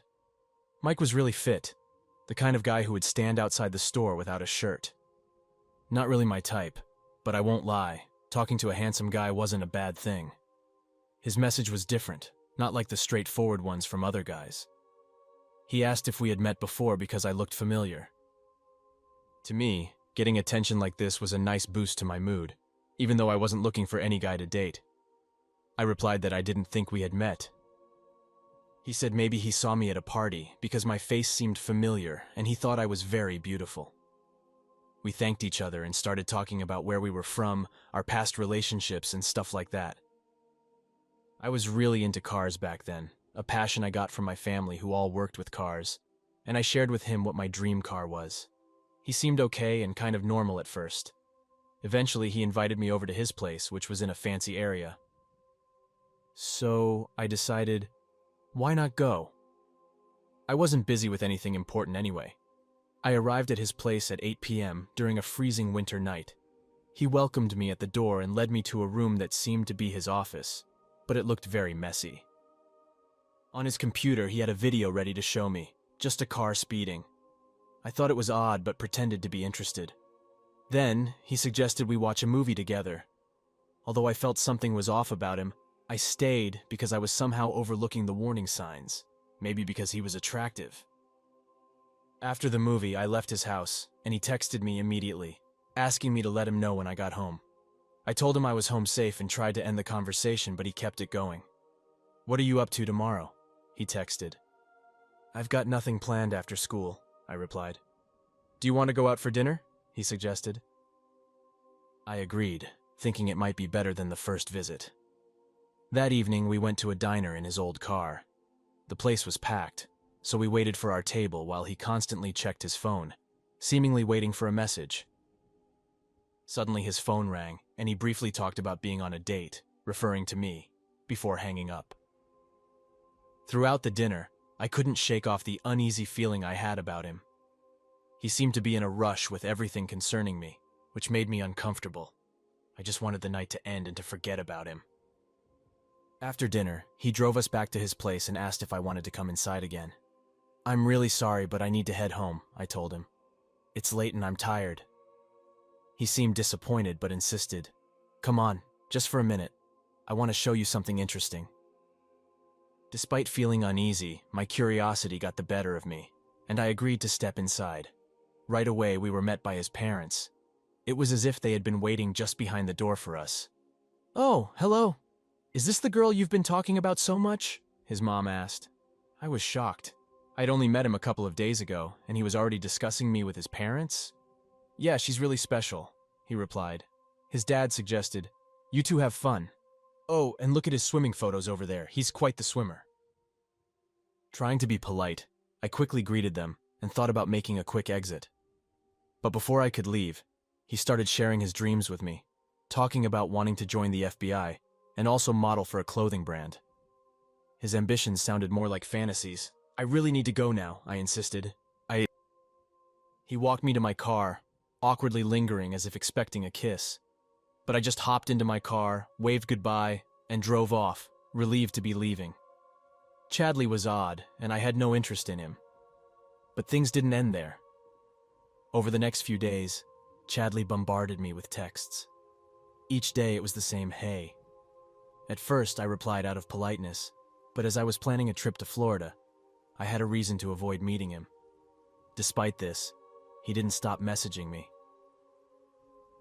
Mike was really fit, the kind of guy who would stand outside the store without a shirt. Not really my type, but I won't lie, talking to a handsome guy wasn't a bad thing. His message was different, not like the straightforward ones from other guys. He asked if we had met before because I looked familiar. To me, getting attention like this was a nice boost to my mood, even though I wasn't looking for any guy to date. I replied that I didn't think we had met. He said maybe he saw me at a party because my face seemed familiar and he thought I was very beautiful. We thanked each other and started talking about where we were from, our past relationships, and stuff like that. I was really into cars back then, a passion I got from my family who all worked with cars, and I shared with him what my dream car was. He seemed okay and kind of normal at first. Eventually, he invited me over to his place, which was in a fancy area. So I decided, why not go? I wasn't busy with anything important anyway. I arrived at his place at 8 p.m. during a freezing winter night. He welcomed me at the door and led me to a room that seemed to be his office, but it looked very messy. On his computer, he had a video ready to show me, just a car speeding. I thought it was odd, but pretended to be interested. Then, he suggested we watch a movie together. Although I felt something was off about him, I stayed because I was somehow overlooking the warning signs, maybe because he was attractive. After the movie, I left his house, and he texted me immediately, asking me to let him know when I got home. I told him I was home safe and tried to end the conversation, but he kept it going. "What are you up to tomorrow?" he texted. "I've got nothing planned after school," I replied. "Do you want to go out for dinner?" he suggested. I agreed, thinking it might be better than the first visit. That evening, we went to a diner in his old car. The place was packed, so we waited for our table while he constantly checked his phone, seemingly waiting for a message. Suddenly his phone rang, and he briefly talked about being on a date, referring to me, before hanging up. Throughout the dinner, I couldn't shake off the uneasy feeling I had about him. He seemed to be in a rush with everything concerning me, which made me uncomfortable. I just wanted the night to end and to forget about him. After dinner, he drove us back to his place and asked if I wanted to come inside again. "I'm really sorry, but I need to head home," I told him. "It's late and I'm tired." He seemed disappointed but insisted. "Come on, just for a minute. I want to show you something interesting." Despite feeling uneasy, my curiosity got the better of me, and I agreed to step inside. Right away, we were met by his parents. It was as if they had been waiting just behind the door for us. "Oh, hello. Is this the girl you've been talking about so much?" his mom asked. I was shocked. I'd only met him a couple of days ago, and he was already discussing me with his parents? "Yeah, she's really special," he replied. His dad suggested, "You two have fun. Oh, and look at his swimming photos over there. He's quite the swimmer." Trying to be polite, I quickly greeted them and thought about making a quick exit. But before I could leave, he started sharing his dreams with me, talking about wanting to join the FBI and also model for a clothing brand. His ambitions sounded more like fantasies. "I really need to go now," I insisted. He walked me to my car, awkwardly lingering as if expecting a kiss. But I just hopped into my car, waved goodbye, and drove off, relieved to be leaving. Chadley was odd, and I had no interest in him. But things didn't end there. Over the next few days, Chadley bombarded me with texts. Each day it was the same "hey." At first I replied out of politeness, but as I was planning a trip to Florida, I had a reason to avoid meeting him. Despite this, he didn't stop messaging me.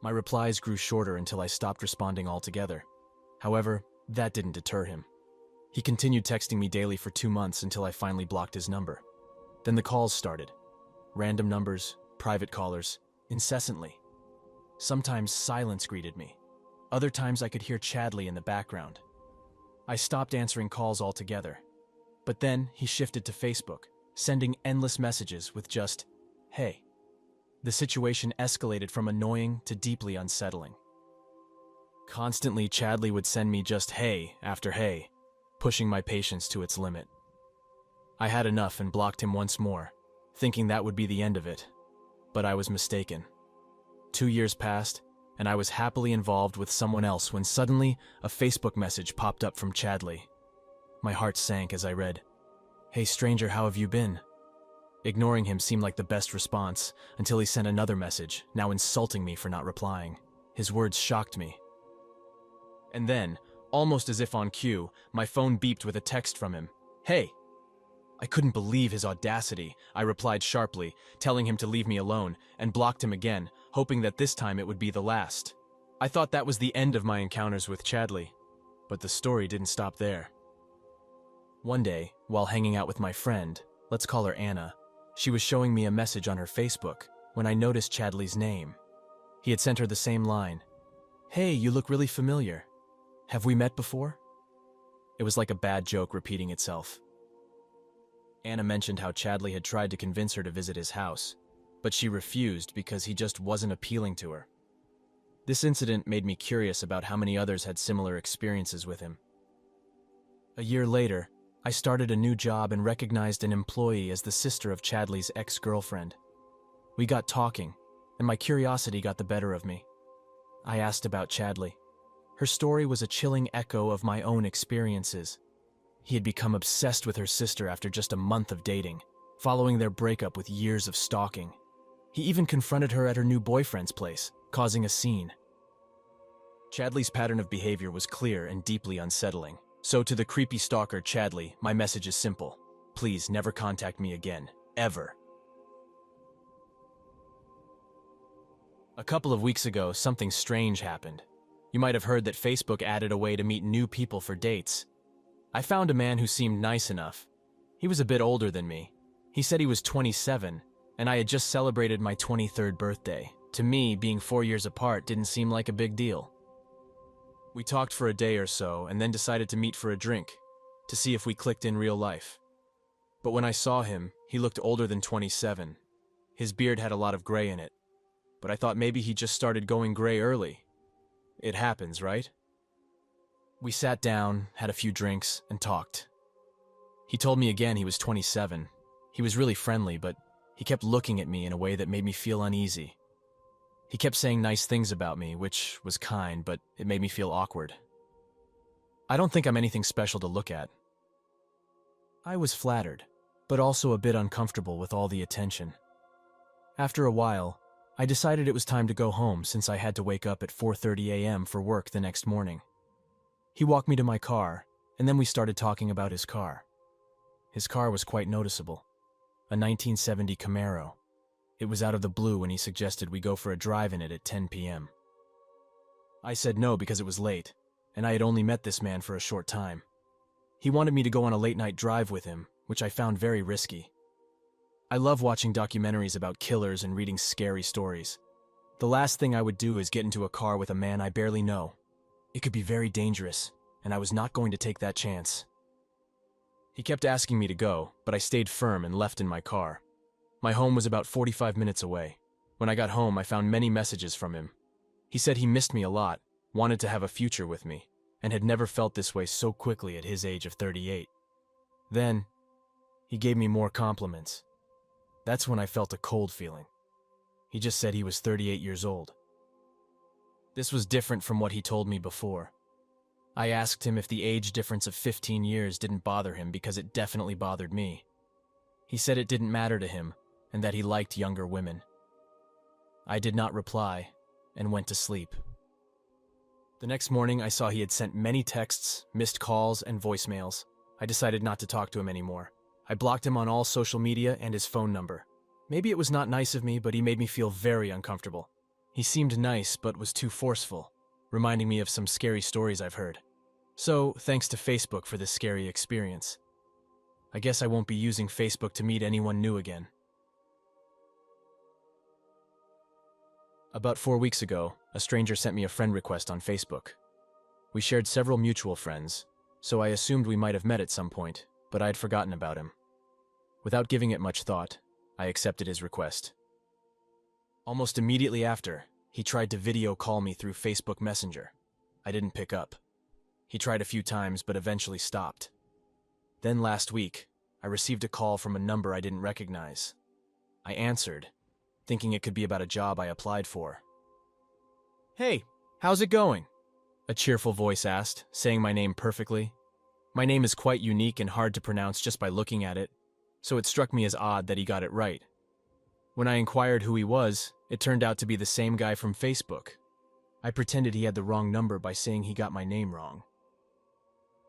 My replies grew shorter until I stopped responding altogether. However, that didn't deter him. He continued texting me daily for 2 months until I finally blocked his number. Then the calls started. Random numbers, private callers, incessantly. Sometimes silence greeted me. Other times I could hear Chadley in the background. I stopped answering calls altogether. But then he shifted to Facebook, sending endless messages with just, "Hey." The situation escalated from annoying to deeply unsettling. Constantly, Chadley would send me just hey after hey, pushing my patience to its limit. I had enough and blocked him once more, thinking that would be the end of it. But I was mistaken. 2 years passed, and I was happily involved with someone else when suddenly a Facebook message popped up from Chadley. My heart sank as I read, "Hey stranger, how have you been?" Ignoring him seemed like the best response until he sent another message, now insulting me for not replying. His words shocked me. And then, almost as if on cue, my phone beeped with a text from him. "Hey!" I couldn't believe his audacity. I replied sharply, telling him to leave me alone, and blocked him again, hoping that this time it would be the last. I thought that was the end of my encounters with Chadley, but the story didn't stop there. One day, while hanging out with my friend, let's call her Anna, she was showing me a message on her Facebook when I noticed Chadley's name. He had sent her the same line. "Hey, you look really familiar. Have we met before?" It was like a bad joke repeating itself. Anna mentioned how Chadley had tried to convince her to visit his house, but she refused because he just wasn't appealing to her. This incident made me curious about how many others had similar experiences with him. A year later, I started a new job and recognized an employee as the sister of Chadley's ex-girlfriend. We got talking, and my curiosity got the better of me. I asked about Chadley. Her story was a chilling echo of my own experiences. He had become obsessed with her sister after just a month of dating, following their breakup with years of stalking. He even confronted her at her new boyfriend's place, causing a scene. Chadley's pattern of behavior was clear and deeply unsettling. So to the creepy stalker Chadley, my message is simple. Please never contact me again. Ever. A couple of weeks ago, something strange happened. You might have heard that Facebook added a way to meet new people for dates. I found a man who seemed nice enough. He was a bit older than me. He said he was 27, and I had just celebrated my 23rd birthday. To me, being 4 years apart didn't seem like a big deal. We talked for a day or so and then decided to meet for a drink, to see if we clicked in real life. But when I saw him, he looked older than 27. His beard had a lot of gray in it, but I thought maybe he just started going gray early. It happens, right? We sat down, had a few drinks, and talked. He told me again he was 27. He was really friendly, but he kept looking at me in a way that made me feel uneasy. He kept saying nice things about me, which was kind, but it made me feel awkward. I don't think I'm anything special to look at. I was flattered, but also a bit uncomfortable with all the attention. After a while, I decided it was time to go home since I had to wake up at 4:30 a.m. for work the next morning. He walked me to my car, and then we started talking about his car. His car was quite noticeable, a 1970 Camaro. It was out of the blue when he suggested we go for a drive in it at 10 p.m. I said no because it was late, and I had only met this man for a short time. He wanted me to go on a late-night drive with him, which I found very risky. I love watching documentaries about killers and reading scary stories. The last thing I would do is get into a car with a man I barely know. It could be very dangerous, and I was not going to take that chance. He kept asking me to go, but I stayed firm and left in my car. My home was about 45 minutes away. When I got home, I found many messages from him. He said he missed me a lot, wanted to have a future with me, and had never felt this way so quickly at his age of 38. Then, he gave me more compliments. That's when I felt a cold feeling. He just said he was 38 years old. This was different from what he told me before. I asked him if the age difference of 15 years didn't bother him because it definitely bothered me. He said it didn't matter to him and that he liked younger women. I did not reply and went to sleep. The next morning, I saw he had sent many texts, missed calls, and voicemails. I decided not to talk to him anymore. I blocked him on all social media and his phone number. Maybe it was not nice of me, but he made me feel very uncomfortable. He seemed nice, but was too forceful, reminding me of some scary stories I've heard. So, thanks to Facebook for this scary experience. I guess I won't be using Facebook to meet anyone new again. About 4 weeks ago, a stranger sent me a friend request on Facebook. We shared several mutual friends, so I assumed we might have met at some point, but I had forgotten about him. Without giving it much thought, I accepted his request. Almost immediately after, he tried to video call me through Facebook Messenger. I didn't pick up. He tried a few times, but eventually stopped. Then last week, I received a call from a number I didn't recognize. I answered, thinking it could be about a job I applied for. "Hey, how's it going?" a cheerful voice asked, saying my name perfectly. My name is quite unique and hard to pronounce just by looking at it, so it struck me as odd that he got it right. When I inquired who he was, it turned out to be the same guy from Facebook. I pretended he had the wrong number by saying he got my name wrong.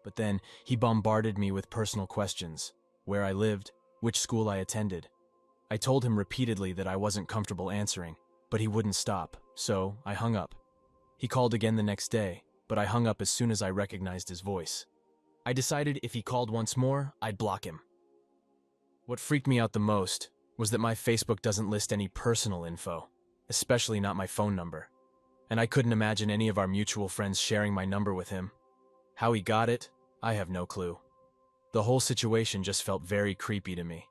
But then, he bombarded me with personal questions: where I lived, which school I attended. I told him repeatedly that I wasn't comfortable answering, but he wouldn't stop, so I hung up. He called again the next day, but I hung up as soon as I recognized his voice. I decided if he called once more, I'd block him. What freaked me out the most was that my Facebook doesn't list any personal info, especially not my phone number. And I couldn't imagine any of our mutual friends sharing my number with him. How he got it, I have no clue. The whole situation just felt very creepy to me.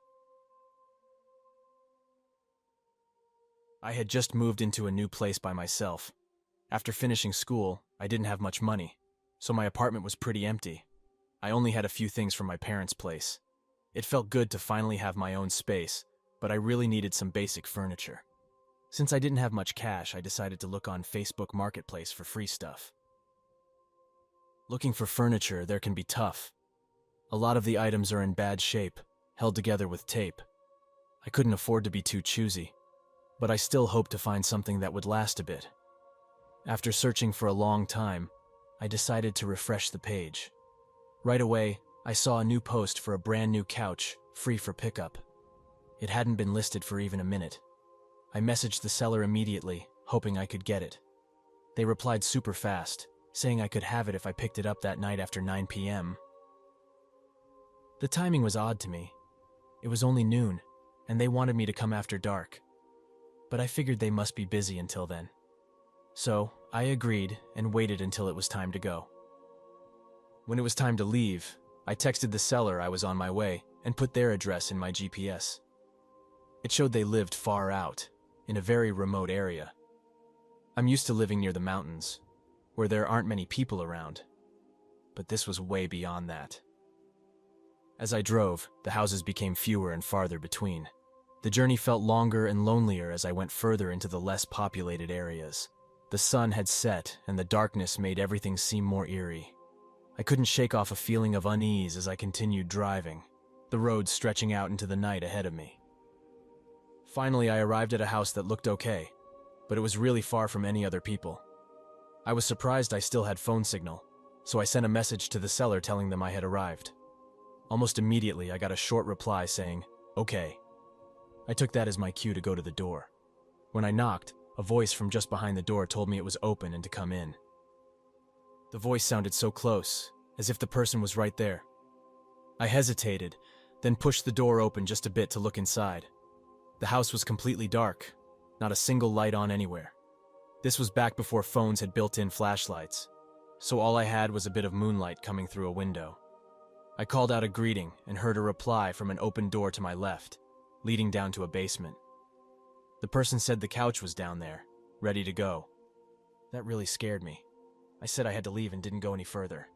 I had just moved into a new place by myself. After finishing school, I didn't have much money, so my apartment was pretty empty. I only had a few things from my parents' place. It felt good to finally have my own space, but I really needed some basic furniture. Since I didn't have much cash, I decided to look on Facebook Marketplace for free stuff. Looking for furniture there can be tough. A lot of the items are in bad shape, held together with tape. I couldn't afford to be too choosy, but I still hoped to find something that would last a bit. After searching for a long time, I decided to refresh the page. Right away, I saw a new post for a brand new couch, free for pickup. It hadn't been listed for even a minute. I messaged the seller immediately, hoping I could get it. They replied super fast, saying I could have it if I picked it up that night after 9 p.m. The timing was odd to me. It was only noon, and they wanted me to come after dark. But I figured they must be busy until then. So, I agreed and waited until it was time to go. When it was time to leave, I texted the seller I was on my way and put their address in my GPS. It showed they lived far out, in a very remote area. I'm used to living near the mountains, where there aren't many people around, but this was way beyond that. As I drove, the houses became fewer and farther between. The journey felt longer and lonelier as I went further into the less populated areas. The sun had set, and the darkness made everything seem more eerie. I couldn't shake off a feeling of unease as I continued driving, the road stretching out into the night ahead of me. Finally, I arrived at a house that looked okay, but it was really far from any other people. I was surprised I still had phone signal, so I sent a message to the seller telling them I had arrived. Almost immediately, I got a short reply saying, "Okay." I took that as my cue to go to the door. When I knocked, a voice from just behind the door told me it was open and to come in. The voice sounded so close, as if the person was right there. I hesitated, then pushed the door open just a bit to look inside. The house was completely dark, not a single light on anywhere. This was back before phones had built-in flashlights, so all I had was a bit of moonlight coming through a window. I called out a greeting and heard a reply from an open door to my left, leading down to a basement. The person said the couch was down there, ready to go. That really scared me. I said I had to leave and didn't go any further.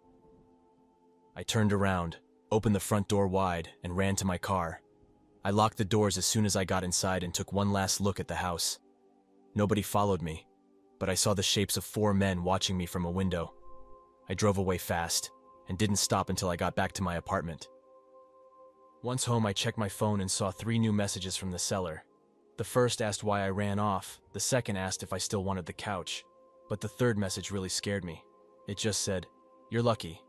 I turned around, opened the front door wide, and ran to my car. I locked the doors as soon as I got inside and took one last look at the house. Nobody followed me, but I saw the shapes of 4 men watching me from a window. I drove away fast and didn't stop until I got back to my apartment. Once home, I checked my phone and saw 3 new messages from the seller. The first asked why I ran off, the second asked if I still wanted the couch, but the third message really scared me. It just said, "You're lucky."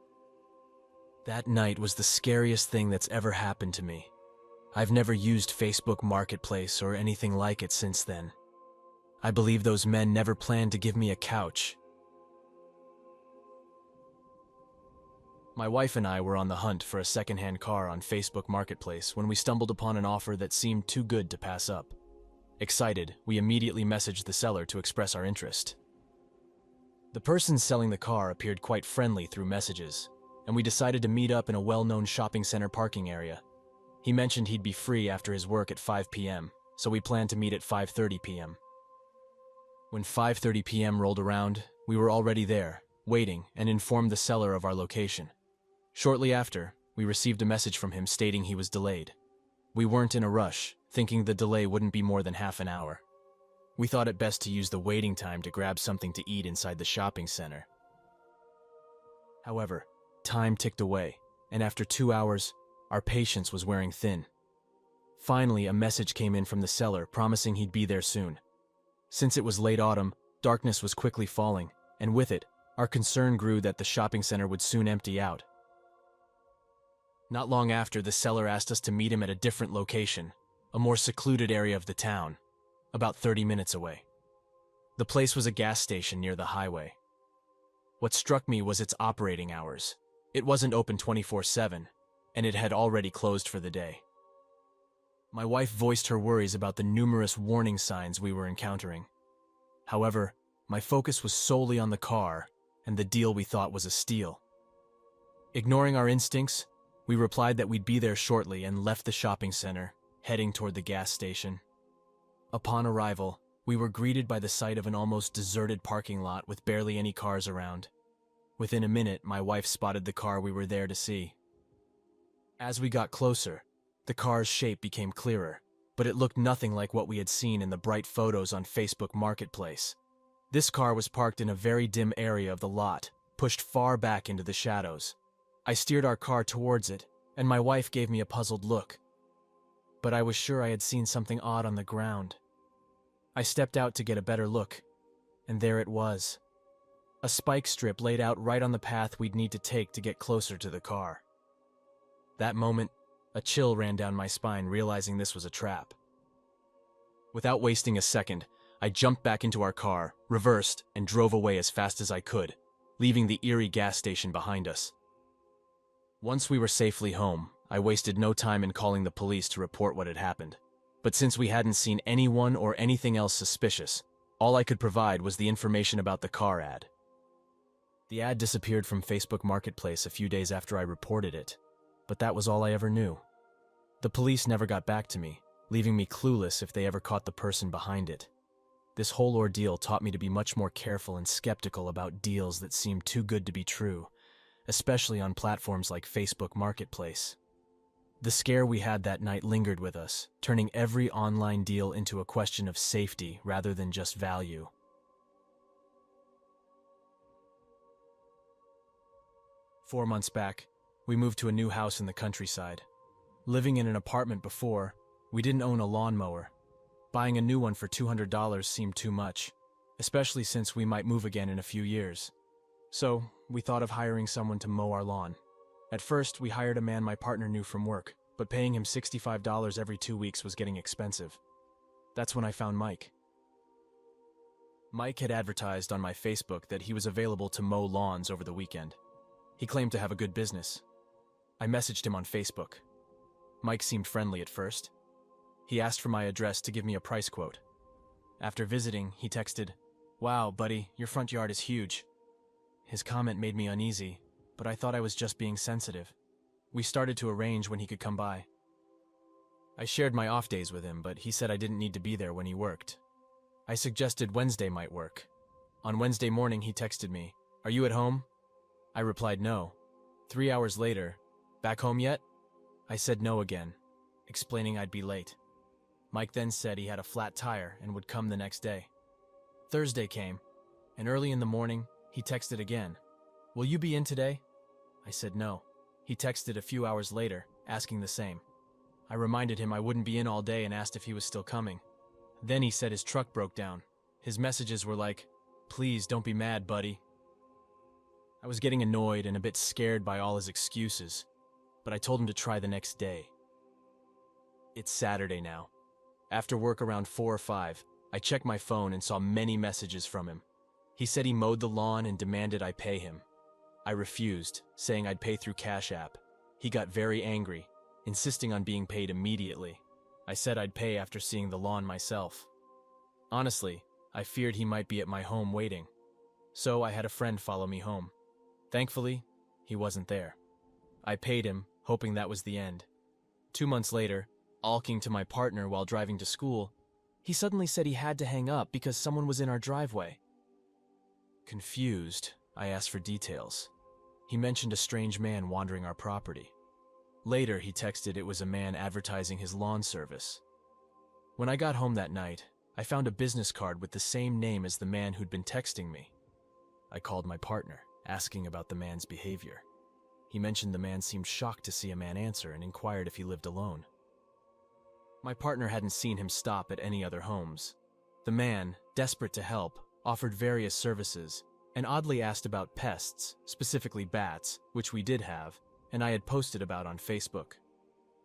That night was the scariest thing that's ever happened to me. I've never used Facebook Marketplace or anything like it since then. I believe those men never planned to give me a couch. My wife and I were on the hunt for a second-hand car on Facebook Marketplace when we stumbled upon an offer that seemed too good to pass up. Excited, we immediately messaged the seller to express our interest. The person selling the car appeared quite friendly through messages. and we decided to meet up in a well-known shopping center parking area. He mentioned he'd be free after his work at 5 p.m., so we planned to meet at 5:30 p.m. When 5:30 p.m. rolled around, we were already there, waiting, and informed the seller of our location. Shortly after, we received a message from him stating he was delayed. We weren't in a rush, thinking the delay wouldn't be more than half an hour. We thought it best to use the waiting time to grab something to eat inside the shopping center. However, time ticked away, and after 2 hours, our patience was wearing thin. Finally, a message came in from the seller promising he'd be there soon. Since it was late autumn, darkness was quickly falling, and with it, our concern grew that the shopping center would soon empty out. Not long after, the seller asked us to meet him at a different location, a more secluded area of the town, about 30 minutes away. The place was a gas station near the highway. What struck me was its operating hours. It wasn't open 24/7, and it had already closed for the day. My wife voiced her worries about the numerous warning signs we were encountering. However, my focus was solely on the car and the deal we thought was a steal. Ignoring our instincts, we replied that we'd be there shortly and left the shopping center, heading toward the gas station. Upon arrival, we were greeted by the sight of an almost deserted parking lot with barely any cars around. Within a minute, my wife spotted the car we were there to see. As we got closer, the car's shape became clearer, but it looked nothing like what we had seen in the bright photos on Facebook Marketplace. This car was parked in a very dim area of the lot, pushed far back into the shadows. I steered our car towards it, and my wife gave me a puzzled look. But I was sure I had seen something odd on the ground. I stepped out to get a better look, and there it was. A spike strip laid out right on the path we'd need to take to get closer to the car. That moment, a chill ran down my spine, realizing this was a trap. Without wasting a second, I jumped back into our car, reversed, and drove away as fast as I could, leaving the eerie gas station behind us. Once we were safely home, I wasted no time in calling the police to report what had happened. But since we hadn't seen anyone or anything else suspicious, all I could provide was the information about the car ad. The ad disappeared from Facebook Marketplace a few days after I reported it, but that was all I ever knew. The police never got back to me, leaving me clueless if they ever caught the person behind it. This whole ordeal taught me to be much more careful and skeptical about deals that seemed too good to be true, especially on platforms like Facebook Marketplace. The scare we had that night lingered with us, turning every online deal into a question of safety rather than just value. Four months back, we moved to a new house in the countryside. Living in an apartment before, we didn't own a lawnmower. Buying a new one for $200 seemed too much, especially since we might move again in a few years. So, we thought of hiring someone to mow our lawn. At first, we hired a man my partner knew from work, but paying him $65 every 2 weeks was getting expensive. That's when I found Mike. Mike had advertised on my Facebook that he was available to mow lawns over the weekend. He claimed to have a good business. I messaged him on Facebook. Mike seemed friendly at first. He asked for my address to give me a price quote. After visiting, he texted, "Wow, buddy, your front yard is huge." His comment made me uneasy, but I thought I was just being sensitive. We started to arrange when he could come by. I shared my off days with him, but he said I didn't need to be there when he worked. I suggested Wednesday might work. On Wednesday morning, he texted me, "Are you at home?" I replied no. 3 hours later, "Back home yet?" I said no again, explaining I'd be late. Mike then said he had a flat tire and would come the next day. Thursday came, and early in the morning, he texted again, "Will you be in today?" I said no. He texted a few hours later, asking the same. I reminded him I wouldn't be in all day and asked if he was still coming. Then he said his truck broke down. His messages were like, "Please don't be mad, buddy." I was getting annoyed and a bit scared by all his excuses, but I told him to try the next day. It's Saturday now. After work around 4 or 5, I checked my phone and saw many messages from him. He said he mowed the lawn and demanded I pay him. I refused, saying I'd pay through Cash App. He got very angry, insisting on being paid immediately. I said I'd pay after seeing the lawn myself. Honestly, I feared he might be at my home waiting, so I had a friend follow me home. Thankfully, he He wasn't there. I paid him, hoping that was the end. 2 months later, alking to my partner while driving to school, he suddenly said he had to hang up because someone was in our driveway. Confused, I asked for details. He mentioned a strange man wandering our property. Later, he texted it was a man advertising his lawn service. When I got home that night, I found a business card with the same name as the man who'd been texting me. I called my partner, asking about the man's behavior. He mentioned the man seemed shocked to see a man answer and inquired if he lived alone. My partner hadn't seen him stop at any other homes. The man, desperate to help, offered various services and oddly asked about pests, specifically bats, which we did have, and I had posted about on Facebook.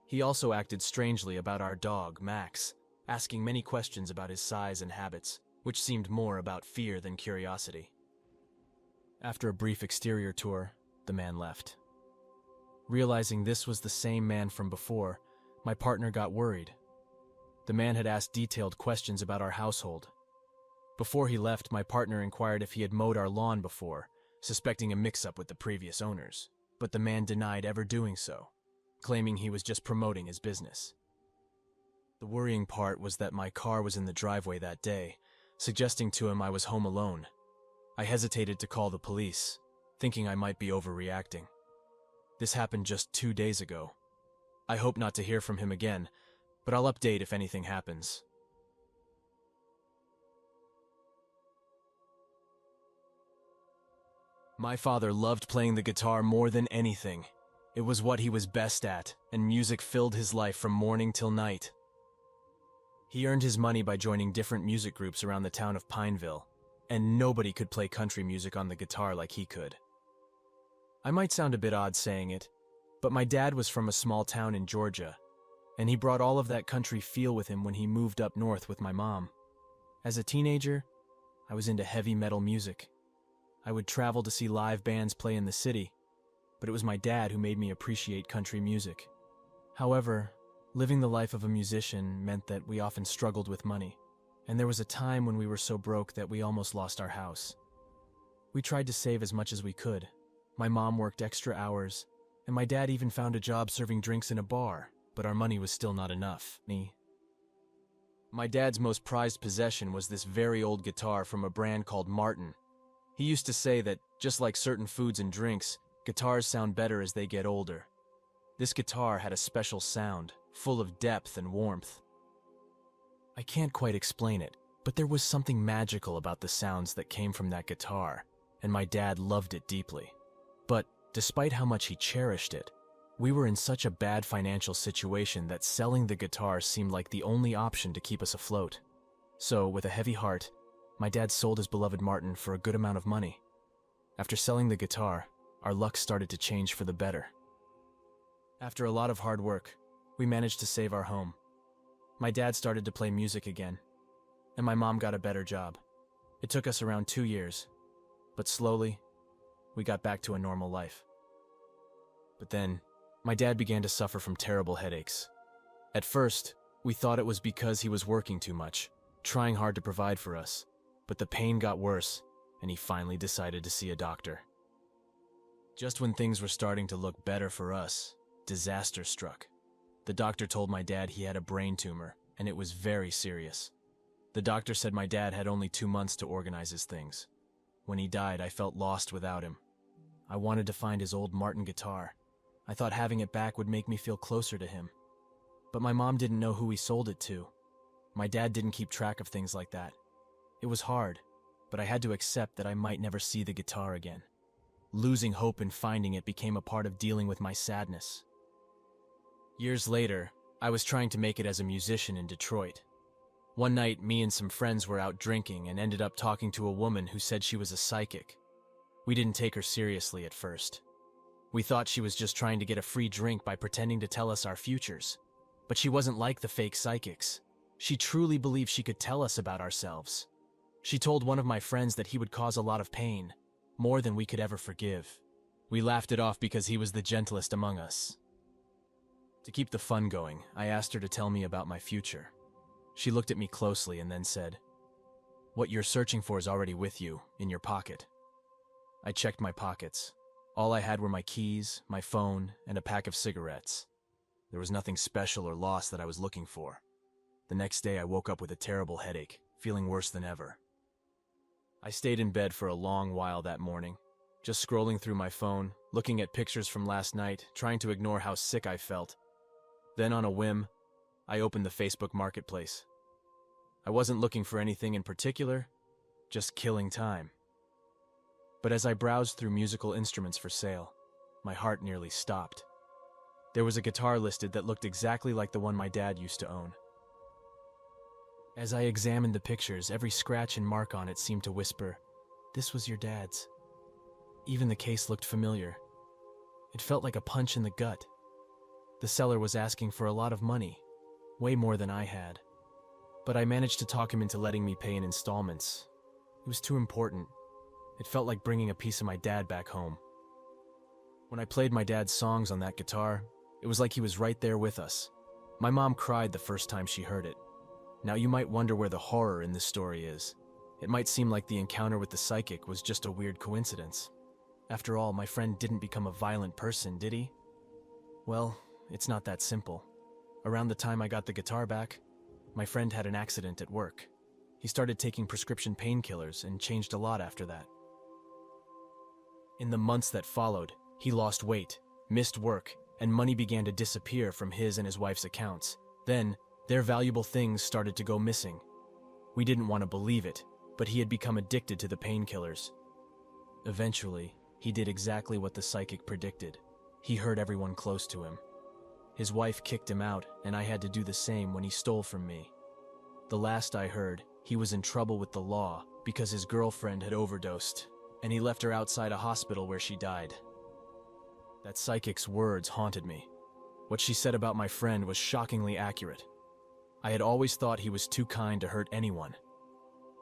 He also acted strangely about our dog, Max, asking many questions about his size and habits, which seemed more about fear than curiosity. After a brief exterior tour, the man left. Realizing this was the same man from before, my partner got worried. The man had asked detailed questions about our household. Before he left, my partner inquired if he had mowed our lawn before, suspecting a mix-up with the previous owners, but the man denied ever doing so, claiming he was just promoting his business. The worrying part was that my car was in the driveway that day, suggesting to him I was home alone. I hesitated to call the police, thinking I might be overreacting. This happened just 2 days ago. I hope not to hear from him again, but I'll update if anything happens. My father loved playing the guitar more than anything. It was what he was best at, and music filled his life from morning till night. He earned his money by joining different music groups around the town of Pineville, and nobody could play country music on the guitar like he could. I might sound a bit odd saying it, but my dad was from a small town in Georgia, and he brought all of that country feel with him when he moved up north with my mom. As a teenager, I was into heavy metal music. I would travel to see live bands play in the city, but it was my dad who made me appreciate country music. However, living the life of a musician meant that we often struggled with money, and there was a time when we were so broke that we almost lost our house. We tried to save as much as we could. My mom worked extra hours, and my dad even found a job serving drinks in a bar, but our money was still not enough. My dad's most prized possession was this very old guitar from a brand called Martin. He used to say that, just like certain foods and drinks, guitars sound better as they get older. This guitar had a special sound, full of depth and warmth. I can't quite explain it, but there was something magical about the sounds that came from that guitar, and my dad loved it deeply. But despite how much he cherished it, we were in such a bad financial situation that selling the guitar seemed like the only option to keep us afloat. So, with a heavy heart, my dad sold his beloved Martin for a good amount of money. After selling the guitar, our luck started to change for the better. After a lot of hard work, we managed to save our home. My dad started to play music again, and my mom got a better job. It took us around 2 years, but slowly, we got back to a normal life. But then, my dad began to suffer from terrible headaches. At first, we thought it was because he was working too much, trying hard to provide for us. But the pain got worse, and he finally decided to see a doctor. Just when things were starting to look better for us, disaster struck. The doctor told my dad he had a brain tumor, and it was very serious. The doctor said my dad had only 2 months to organize his things. When he died, I felt lost without him. I wanted to find his old Martin guitar. I thought having it back would make me feel closer to him. But my mom didn't know who he sold it to. My dad didn't keep track of things like that. It was hard, but I had to accept that I might never see the guitar again. Losing hope in finding it became a part of dealing with my sadness. Years later, I was trying to make it as a musician in Detroit. One night, me and some friends were out drinking and ended up talking to a woman who said she was a psychic. We didn't take her seriously at first. We thought she was just trying to get a free drink by pretending to tell us our futures. But she wasn't like the fake psychics. She truly believed she could tell us about ourselves. She told one of my friends that he would cause a lot of pain, more than we could ever forgive. We laughed it off because he was the gentlest among us. To keep the fun going, I asked her to tell me about my future. She looked at me closely and then said, "What you're searching for is already with you, in your pocket." I checked my pockets. All I had were my keys, my phone, and a pack of cigarettes. There was nothing special or lost that I was looking for. The next day I woke up with a terrible headache, feeling worse than ever. I stayed in bed for a long while that morning, just scrolling through my phone, looking at pictures from last night, trying to ignore how sick I felt. Then on a whim, I opened the Facebook Marketplace. I wasn't looking for anything in particular, just killing time. But as I browsed through musical instruments for sale, my heart nearly stopped. There was a guitar listed that looked exactly like the one my dad used to own. As I examined the pictures, every scratch and mark on it seemed to whisper, "This was your dad's." Even the case looked familiar. It felt like a punch in the gut. The seller was asking for a lot of money, way more than I had. But I managed to talk him into letting me pay in installments. It was too important. It felt like bringing a piece of my dad back home. When I played my dad's songs on that guitar, it was like he was right there with us. My mom cried the first time she heard it. Now you might wonder where the horror in this story is. It might seem like the encounter with the psychic was just a weird coincidence. After all, my friend didn't become a violent person, did he? Well, it's not that simple. Around the time I got the guitar back, my friend had an accident at work. He started taking prescription painkillers and changed a lot after that. In the months that followed, he lost weight, missed work, and money began to disappear from his and his wife's accounts. Then, their valuable things started to go missing. We didn't want to believe it, but he had become addicted to the painkillers. Eventually, he did exactly what the psychic predicted. He hurt everyone close to him. His wife kicked him out, and I had to do the same when he stole from me. The last I heard, he was in trouble with the law because his girlfriend had overdosed, and he left her outside a hospital where she died. That psychic's words haunted me. What she said about my friend was shockingly accurate. I had always thought he was too kind to hurt anyone.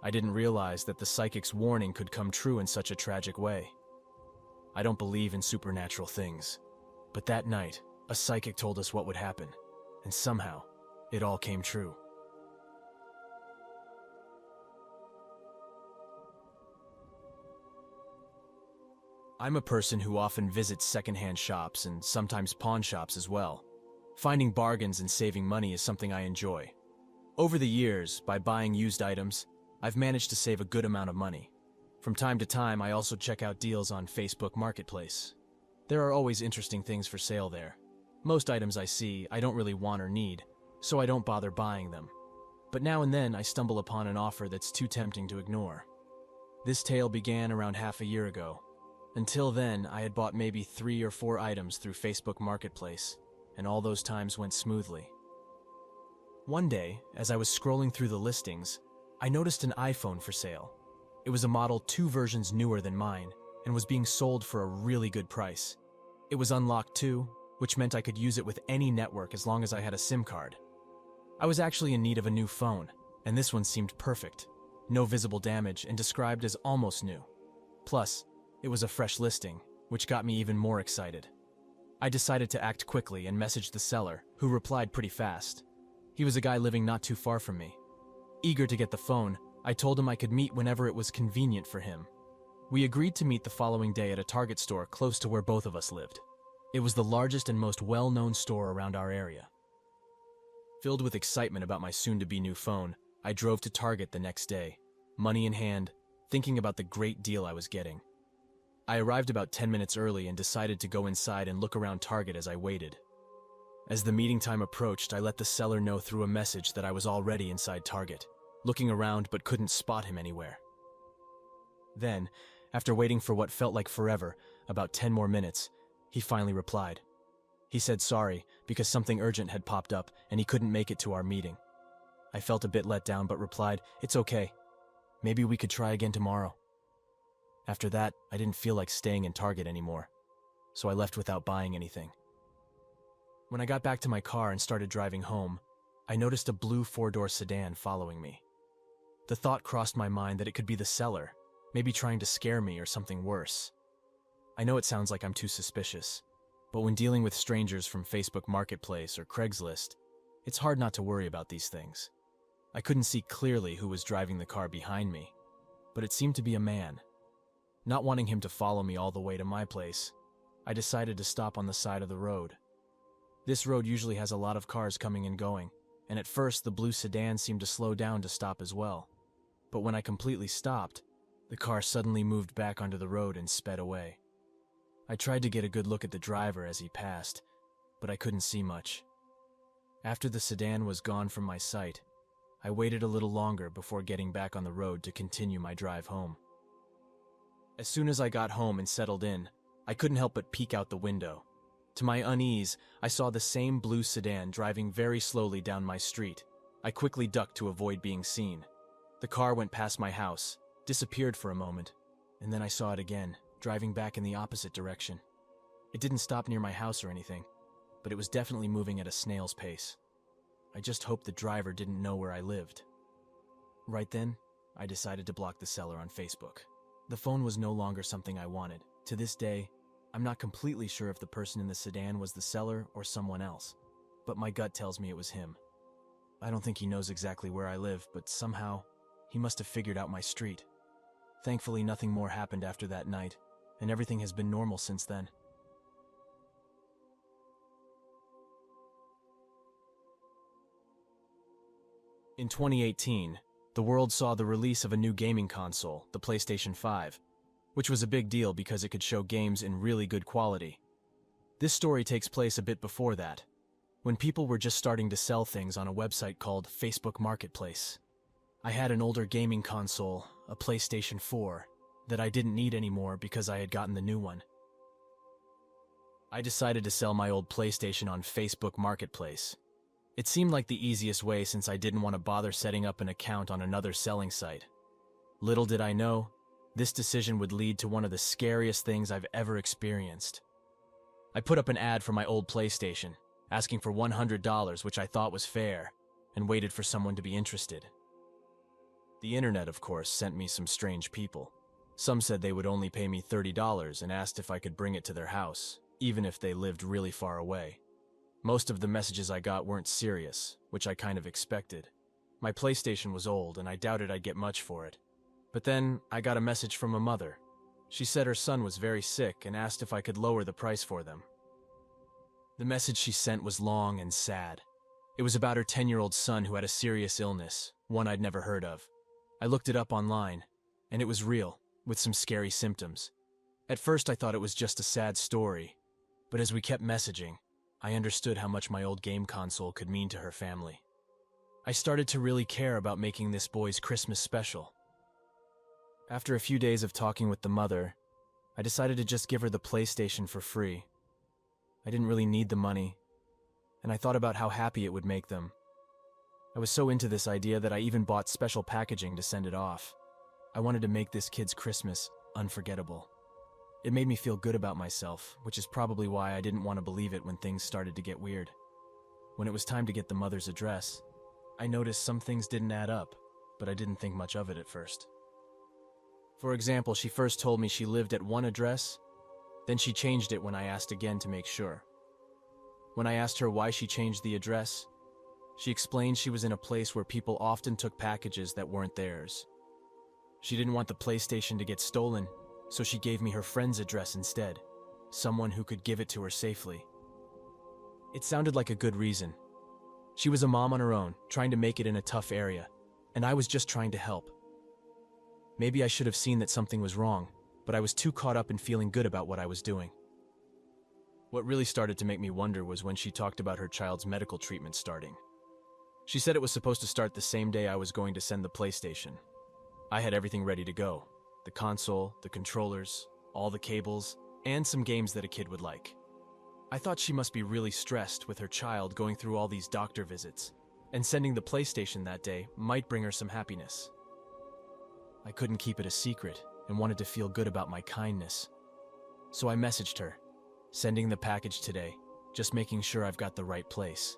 I didn't realize that the psychic's warning could come true in such a tragic way. I don't believe in supernatural things, but that night, a psychic told us what would happen, and somehow, it all came true. I'm a person who often visits secondhand shops and sometimes pawn shops as well. Finding bargains and saving money is something I enjoy. Over the years, by buying used items, I've managed to save a good amount of money. From time to time, I also check out deals on Facebook Marketplace. There are always interesting things for sale there. Most items I see, I don't really want or need, so I don't bother buying them. But now and then, I stumble upon an offer that's too tempting to ignore. This tale began around half a year ago. Until then, I had bought maybe 3 or 4 items through Facebook Marketplace, and all those times went smoothly. One day, as I was scrolling through the listings, I noticed an iPhone for sale. It was a model 2 versions newer than mine, and was being sold for a really good price. It was unlocked too, which meant I could use it with any network as long as I had a SIM card. I was actually in need of a new phone, and this one seemed perfect. No visible damage and described as almost new. Plus, it was a fresh listing, which got me even more excited. I decided to act quickly and messaged the seller, who replied pretty fast. He was a guy living not too far from me. Eager to get the phone, I told him I could meet whenever it was convenient for him. We agreed to meet the following day at a Target store close to where both of us lived. It was the largest and most well-known store around our area. Filled with excitement about my soon-to-be new phone, I drove to Target the next day, money in hand, thinking about the great deal I was getting. I arrived about 10 minutes early and decided to go inside and look around Target as I waited. As the meeting time approached, I let the seller know through a message that I was already inside Target, looking around but couldn't spot him anywhere. Then, after waiting for what felt like forever, about 10 more minutes, he finally replied. He said sorry because something urgent had popped up and he couldn't make it to our meeting. I felt a bit let down but replied, "It's okay. Maybe we could try again tomorrow." After that, I didn't feel like staying in Target anymore, so I left without buying anything. When I got back to my car and started driving home, I noticed a blue 4-door sedan following me. The thought crossed my mind that it could be the seller, maybe trying to scare me or something worse. I know it sounds like I'm too suspicious, but when dealing with strangers from Facebook Marketplace or Craigslist, it's hard not to worry about these things. I couldn't see clearly who was driving the car behind me, but it seemed to be a man. Not wanting him to follow me all the way to my place, I decided to stop on the side of the road. This road usually has a lot of cars coming and going, and at first the blue sedan seemed to slow down to stop as well. But when I completely stopped, the car suddenly moved back onto the road and sped away. I tried to get a good look at the driver as he passed, but I couldn't see much. After the sedan was gone from my sight, I waited a little longer before getting back on the road to continue my drive home. As soon as I got home and settled in, I couldn't help but peek out the window. To my unease, I saw the same blue sedan driving very slowly down my street. I quickly ducked to avoid being seen. The car went past my house, disappeared for a moment, and then I saw it again, driving back in the opposite direction. It didn't stop near my house or anything, but it was definitely moving at a snail's pace. I just hoped the driver didn't know where I lived. Right then, I decided to block the seller on Facebook. The phone was no longer something I wanted. To this day, I'm not completely sure if the person in the sedan was the seller or someone else, but my gut tells me it was him. I don't think he knows exactly where I live, but somehow, he must have figured out my street. Thankfully, nothing more happened after that night, and everything has been normal since then. In 2018, the world saw the release of a new gaming console, the PlayStation 5, which was a big deal because it could show games in really good quality. This story takes place a bit before that, when people were just starting to sell things on a website called Facebook Marketplace. I had an older gaming console, a PlayStation 4, that I didn't need anymore because I had gotten the new one. I decided to sell my old PlayStation on Facebook Marketplace. It seemed like the easiest way since I didn't want to bother setting up an account on another selling site. Little did I know, this decision would lead to one of the scariest things I've ever experienced. I put up an ad for my old PlayStation, asking for $100, which I thought was fair, and waited for someone to be interested. The internet, of course, sent me some strange people. Some said they would only pay me $30 and asked if I could bring it to their house, even if they lived really far away. Most of the messages I got weren't serious, which I kind of expected. My PlayStation was old and I doubted I'd get much for it. But then I got a message from a mother. She said her son was very sick and asked if I could lower the price for them. The message she sent was long and sad. It was about her 10-year-old son who had a serious illness, one I'd never heard of. I looked it up online, and it was real, with some scary symptoms. At first I thought it was just a sad story, but as we kept messaging, I understood how much my old game console could mean to her family. I started to really care about making this boy's Christmas special. After a few days of talking with the mother, I decided to just give her the PlayStation for free. I didn't really need the money, and I thought about how happy it would make them. I was so into this idea that I even bought special packaging to send it off. I wanted to make this kid's Christmas unforgettable. It made me feel good about myself, which is probably why I didn't want to believe it when things started to get weird. When it was time to get the mother's address, I noticed some things didn't add up, but I didn't think much of it at first. For example, she first told me she lived at one address, then she changed it when I asked again to make sure. When I asked her why she changed the address, she explained she was in a place where people often took packages that weren't theirs. She didn't want the PlayStation to get stolen, so she gave me her friend's address instead, someone who could give it to her safely. It sounded like a good reason. She was a mom on her own, trying to make it in a tough area, and I was just trying to help. Maybe I should have seen that something was wrong, but I was too caught up in feeling good about what I was doing. What really started to make me wonder was when she talked about her child's medical treatment starting. She said it was supposed to start the same day I was going to send the PlayStation. I had everything ready to go. The console, the controllers, all the cables, and some games that a kid would like. I thought she must be really stressed with her child going through all these doctor visits, and sending the PlayStation that day might bring her some happiness. I couldn't keep it a secret and wanted to feel good about my kindness. So I messaged her, sending the package today, just making sure I've got the right place.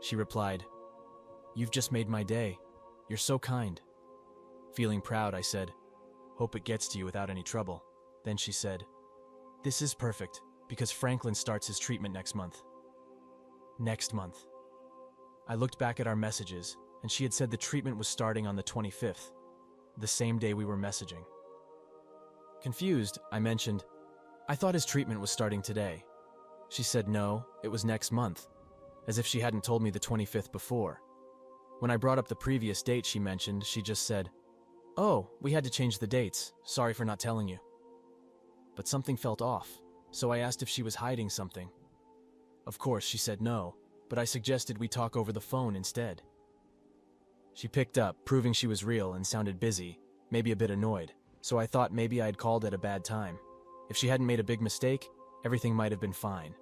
She replied, "You've just made my day. You're so kind." Feeling proud, I said, "Hope it gets to you without any trouble." Then she said, "This is perfect, because Franklin starts his treatment next month." Next month. I looked back at our messages, and she had said the treatment was starting on the 25th, the same day we were messaging. Confused, I mentioned, I thought his treatment was starting today. She said no, it was next month, as if she hadn't told me the 25th before. When I brought up the previous date she mentioned, she just said, "Oh, we had to change the dates. Sorry for not telling you." But something felt off, so I asked if she was hiding something. Of course, she said no, but I suggested we talk over the phone instead. She picked up, proving she was real and sounded busy, maybe a bit annoyed, so I thought maybe I'd called at a bad time. If she hadn't made a big mistake, everything might have been fine.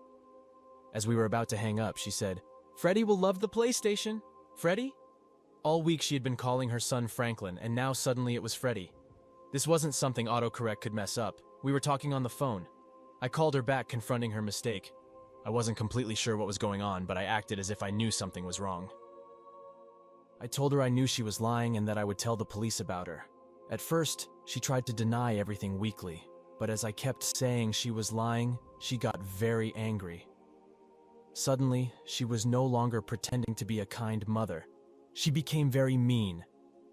As we were about to hang up, she said, "Freddie will love the PlayStation. Freddie?" All week she had been calling her son Franklin, and now suddenly it was Freddie. This wasn't something autocorrect could mess up. We were talking on the phone. I called her back, confronting her mistake. I wasn't completely sure what was going on, but I acted as if I knew something was wrong. I told her I knew she was lying and that I would tell the police about her. At first, she tried to deny everything weakly, but as I kept saying she was lying, she got very angry. Suddenly, she was no longer pretending to be a kind mother. She became very mean,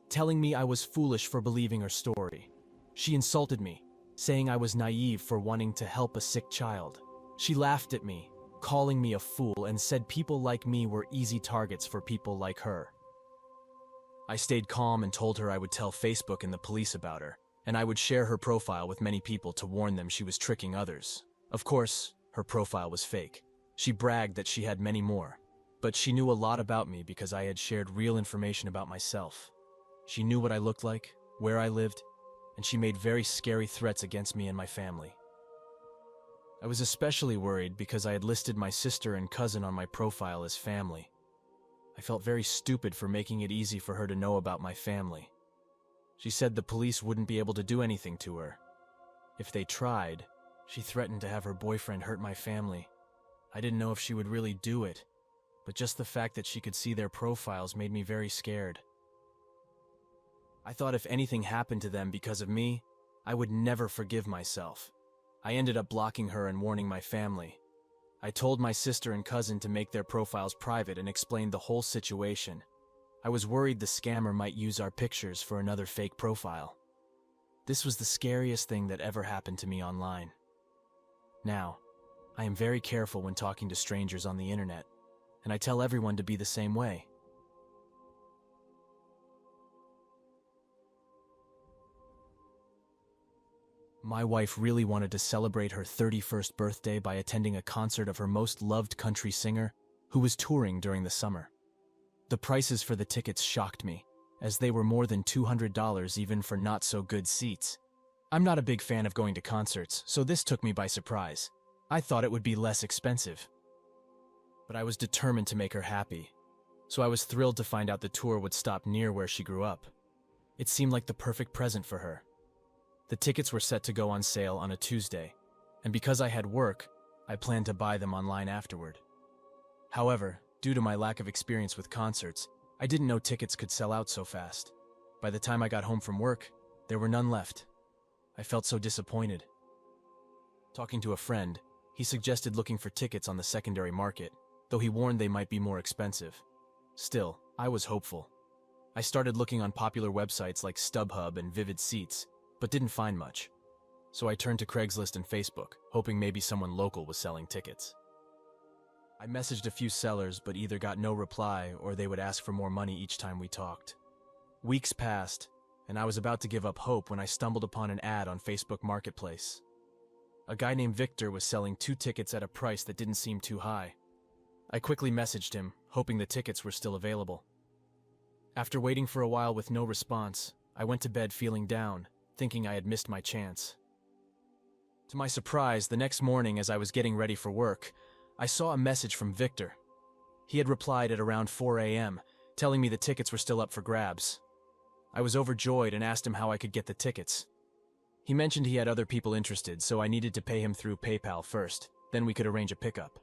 telling me I was foolish for believing her story. She insulted me, saying I was naive for wanting to help a sick child. She laughed at me, calling me a fool, and said people like me were easy targets for people like her. I stayed calm and told her I would tell Facebook and the police about her, and I would share her profile with many people to warn them she was tricking others. Of course, her profile was fake. She bragged that she had many more, but she knew a lot about me because I had shared real information about myself. She knew what I looked like, where I lived, and she made very scary threats against me and my family. I was especially worried because I had listed my sister and cousin on my profile as family. I felt very stupid for making it easy for her to know about my family. She said the police wouldn't be able to do anything to her. If they tried, she threatened to have her boyfriend hurt my family. I didn't know if she would really do it, but just the fact that she could see their profiles made me very scared. I thought if anything happened to them because of me, I would never forgive myself. I ended up blocking her and warning my family. I told my sister and cousin to make their profiles private and explained the whole situation. I was worried the scammer might use our pictures for another fake profile. This was the scariest thing that ever happened to me online. Now, I am very careful when talking to strangers on the internet, and I tell everyone to be the same way. My wife really wanted to celebrate her 31st birthday by attending a concert of her most loved country singer, who was touring during the summer. The prices for the tickets shocked me, as they were more than $200 even for not-so-good seats. I'm not a big fan of going to concerts, so this took me by surprise. I thought it would be less expensive. But I was determined to make her happy, so I was thrilled to find out the tour would stop near where she grew up. It seemed like the perfect present for her. The tickets were set to go on sale on a Tuesday, and because I had work, I planned to buy them online afterward. However, due to my lack of experience with concerts, I didn't know tickets could sell out so fast. By the time I got home from work, there were none left. I felt so disappointed. Talking to a friend, he suggested looking for tickets on the secondary market, though he warned they might be more expensive. Still, I was hopeful. I started looking on popular websites like StubHub and Vivid Seats, but didn't find much. So I turned to Craigslist and Facebook, hoping maybe someone local was selling tickets. I messaged a few sellers, but either got no reply or they would ask for more money each time we talked. Weeks passed, and I was about to give up hope when I stumbled upon an ad on Facebook Marketplace. A guy named Victor was selling 2 tickets at a price that didn't seem too high. I quickly messaged him, hoping the tickets were still available. After waiting for a while with no response, I went to bed feeling down, thinking I had missed my chance. To my surprise, the next morning as I was getting ready for work, I saw a message from Victor. He had replied at around 4 a.m., telling me the tickets were still up for grabs. I was overjoyed and asked him how I could get the tickets. He mentioned he had other people interested, so I needed to pay him through PayPal first, then we could arrange a pickup.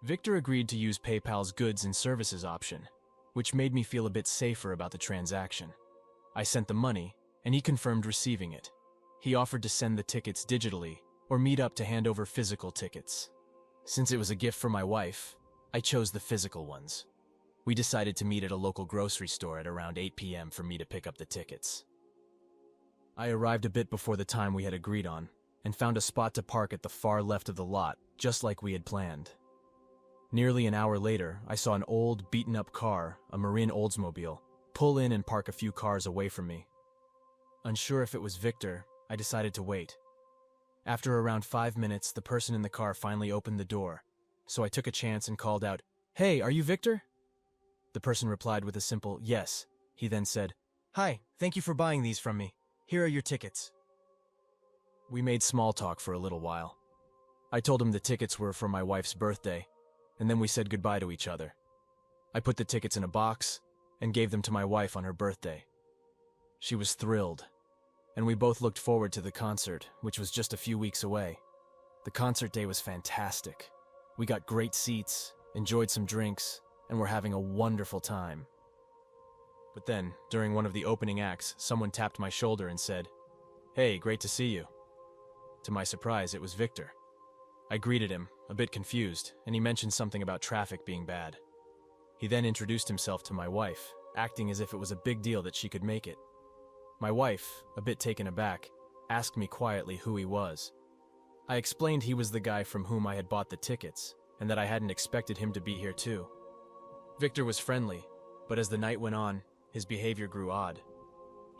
Victor agreed to use PayPal's goods and services option, which made me feel a bit safer about the transaction. I sent the money, and he confirmed receiving it. He offered to send the tickets digitally or meet up to hand over physical tickets. Since it was a gift for my wife, I chose the physical ones. We decided to meet at a local grocery store at around 8 p.m. for me to pick up the tickets. I arrived a bit before the time we had agreed on, and found a spot to park at the far left of the lot, just like we had planned. Nearly an hour later, I saw an old, beaten-up car, a Marin Oldsmobile, pull in and park a few cars away from me. Unsure if it was Victor, I decided to wait. After around 5 minutes, the person in the car finally opened the door, so I took a chance and called out, "Hey, are you Victor?" The person replied with a simple yes. He then said, "Hi, thank you for buying these from me. Here are your tickets." We made small talk for a little while. I told him the tickets were for my wife's birthday, and then we said goodbye to each other. I put the tickets in a box and gave them to my wife on her birthday. She was thrilled, and we both looked forward to the concert, which was just a few weeks away. The concert day was fantastic. We got great seats, enjoyed some drinks, and were having a wonderful time. But then, during one of the opening acts, someone tapped my shoulder and said, "Hey, great to see you." To my surprise, it was Victor. I greeted him, a bit confused, and he mentioned something about traffic being bad. He then introduced himself to my wife, acting as if it was a big deal that she could make it. My wife, a bit taken aback, asked me quietly who he was. I explained he was the guy from whom I had bought the tickets, and that I hadn't expected him to be here too. Victor was friendly, but as the night went on, his behavior grew odd.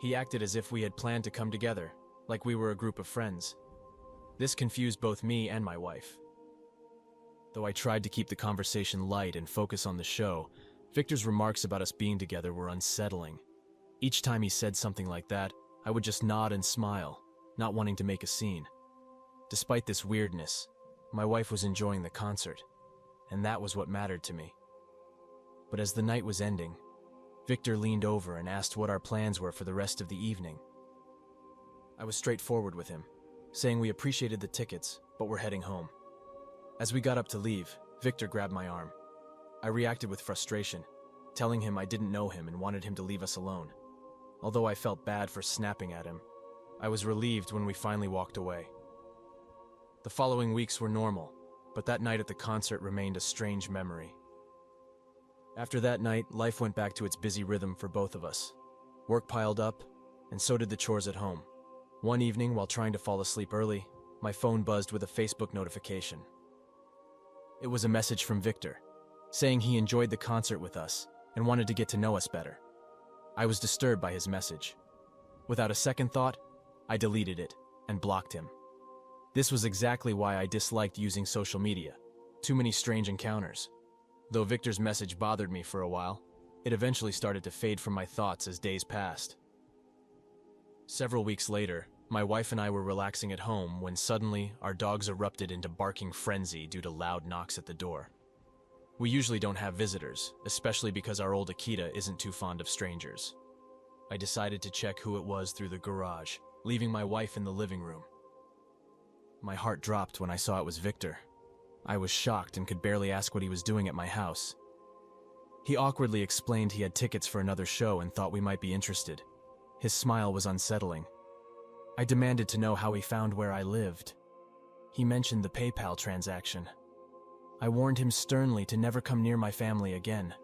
He acted as if we had planned to come together, like we were a group of friends. This confused both me and my wife. Though I tried to keep the conversation light and focus on the show, Victor's remarks about us being together were unsettling. Each time he said something like that, I would just nod and smile, not wanting to make a scene. Despite this weirdness, my wife was enjoying the concert, and that was what mattered to me. But as the night was ending, Victor leaned over and asked what our plans were for the rest of the evening. I was straightforward with him, saying we appreciated the tickets, but were heading home. As we got up to leave, Victor grabbed my arm. I reacted with frustration, telling him I didn't know him and wanted him to leave us alone. Although I felt bad for snapping at him, I was relieved when we finally walked away. The following weeks were normal, but that night at the concert remained a strange memory. After that night, life went back to its busy rhythm for both of us. Work piled up, and so did the chores at home. One evening, while trying to fall asleep early, my phone buzzed with a Facebook notification. It was a message from Victor, saying he enjoyed the concert with us and wanted to get to know us better. I was disturbed by his message. Without a second thought, I deleted it and blocked him. This was exactly why I disliked using social media. Too many strange encounters. Though Victor's message bothered me for a while, it eventually started to fade from my thoughts as days passed. Several weeks later, my wife and I were relaxing at home when suddenly our dogs erupted into barking frenzy due to loud knocks at the door. We usually don't have visitors, especially because our old Akita isn't too fond of strangers. I decided to check who it was through the garage, leaving my wife in the living room. My heart dropped when I saw it was Victor. I was shocked and could barely ask what he was doing at my house. He awkwardly explained he had tickets for another show and thought we might be interested. His smile was unsettling. I demanded to know how he found where I lived. He mentioned the PayPal transaction. I warned him sternly to never come near my family again,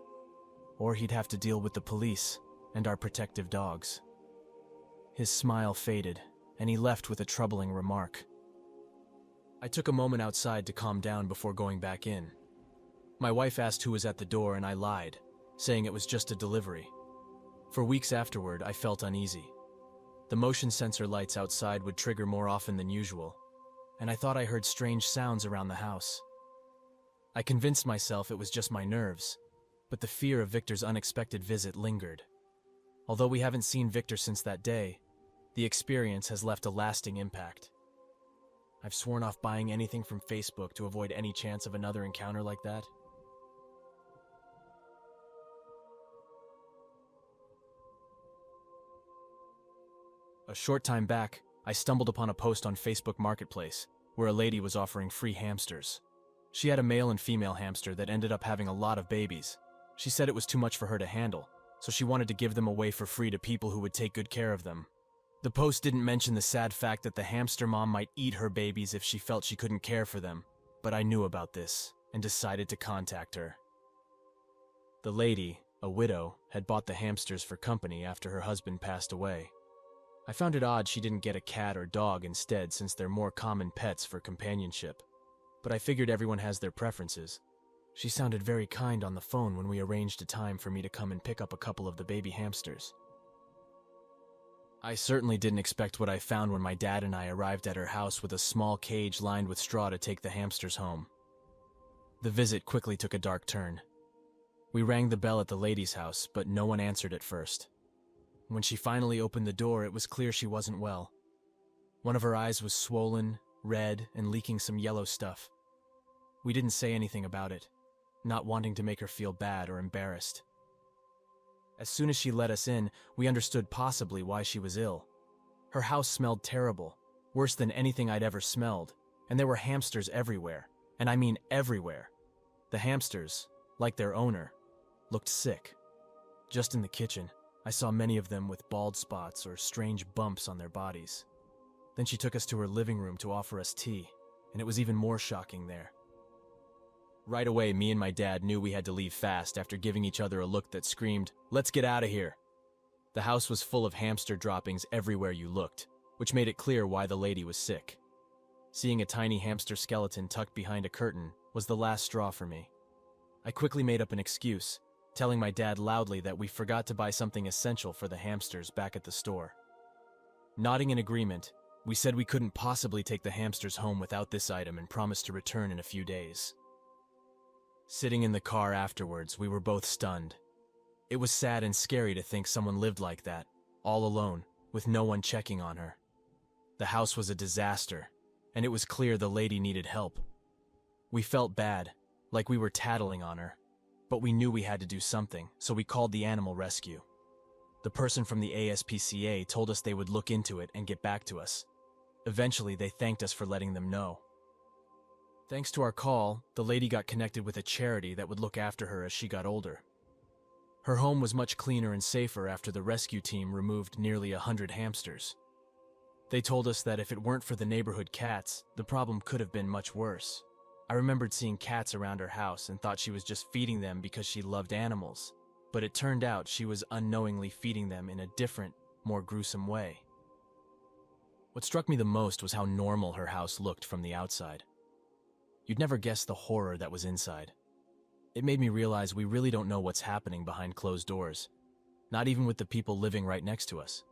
or he'd have to deal with the police and our protective dogs. His smile faded, and he left with a troubling remark. I took a moment outside to calm down before going back in. My wife asked who was at the door, and I lied, saying it was just a delivery. For weeks afterward, I felt uneasy. The motion sensor lights outside would trigger more often than usual, and I thought I heard strange sounds around the house. I convinced myself it was just my nerves, but the fear of Victor's unexpected visit lingered. Although we haven't seen Victor since that day, the experience has left a lasting impact. I've sworn off buying anything from Facebook to avoid any chance of another encounter like that. A short time back, I stumbled upon a post on Facebook Marketplace where a lady was offering free hamsters. She had a male and female hamster that ended up having a lot of babies. She said it was too much for her to handle, so she wanted to give them away for free to people who would take good care of them. The post didn't mention the sad fact that the hamster mom might eat her babies if she felt she couldn't care for them, but I knew about this and decided to contact her. The lady, a widow, had bought the hamsters for company after her husband passed away. I found it odd she didn't get a cat or dog instead, since they're more common pets for companionship. But I figured everyone has their preferences. She sounded very kind on the phone when we arranged a time for me to come and pick up a couple of the baby hamsters. I certainly didn't expect what I found when my dad and I arrived at her house with a small cage lined with straw to take the hamsters home. The visit quickly took a dark turn. We rang the bell at the lady's house, but no one answered at first. When she finally opened the door, it was clear she wasn't well. One of her eyes was swollen, red, and leaking some yellow stuff. We didn't say anything about it, not wanting to make her feel bad or embarrassed. As soon as she let us in, we understood possibly why she was ill. Her house smelled terrible, worse than anything I'd ever smelled, and there were hamsters everywhere, and I mean everywhere. The hamsters, like their owner, looked sick. Just in the kitchen, I saw many of them with bald spots or strange bumps on their bodies. Then she took us to her living room to offer us tea, and it was even more shocking there. Right away, me and my dad knew we had to leave fast after giving each other a look that screamed, "Let's get out of here!" The house was full of hamster droppings everywhere you looked, which made it clear why the lady was sick. Seeing a tiny hamster skeleton tucked behind a curtain was the last straw for me. I quickly made up an excuse, telling my dad loudly that we forgot to buy something essential for the hamsters back at the store. Nodding in agreement, we said we couldn't possibly take the hamsters home without this item and promised to return in a few days. Sitting in the car afterwards, we were both stunned. It was sad and scary to think someone lived like that, all alone, with no one checking on her. The house was a disaster, and it was clear the lady needed help. We felt bad, like we were tattling on her, but we knew we had to do something, so we called the animal rescue. The person from the ASPCA told us they would look into it and get back to us. Eventually, they thanked us for letting them know. Thanks to our call, the lady got connected with a charity that would look after her as she got older. Her home was much cleaner and safer after the rescue team removed nearly 100 hamsters. They told us that if it weren't for the neighborhood cats, the problem could have been much worse. I remembered seeing cats around her house and thought she was just feeding them because she loved animals, but it turned out she was unknowingly feeding them in a different, more gruesome way. What struck me the most was how normal her house looked from the outside. You'd never guess the horror that was inside. It made me realize we really don't know what's happening behind closed doors, not even with the people living right next to us.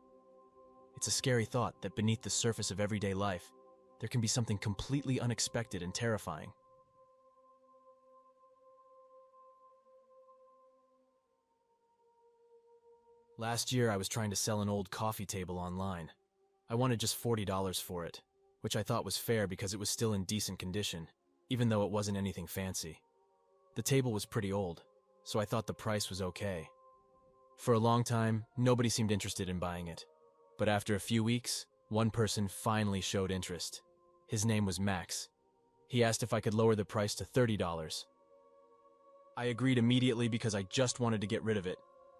It's a scary thought that beneath the surface of everyday life, there can be something completely unexpected and terrifying. Last year, I was trying to sell an old coffee table online. I wanted just $40 for it, which I thought was fair because it was still in decent condition, even though it wasn't anything fancy. The table was pretty old, so I thought the price was okay. For a long time, nobody seemed interested in buying it. But after a few weeks, one person finally showed interest. His name was Max. He asked if I could lower the price to $30. I agreed immediately because I just wanted to get rid of it.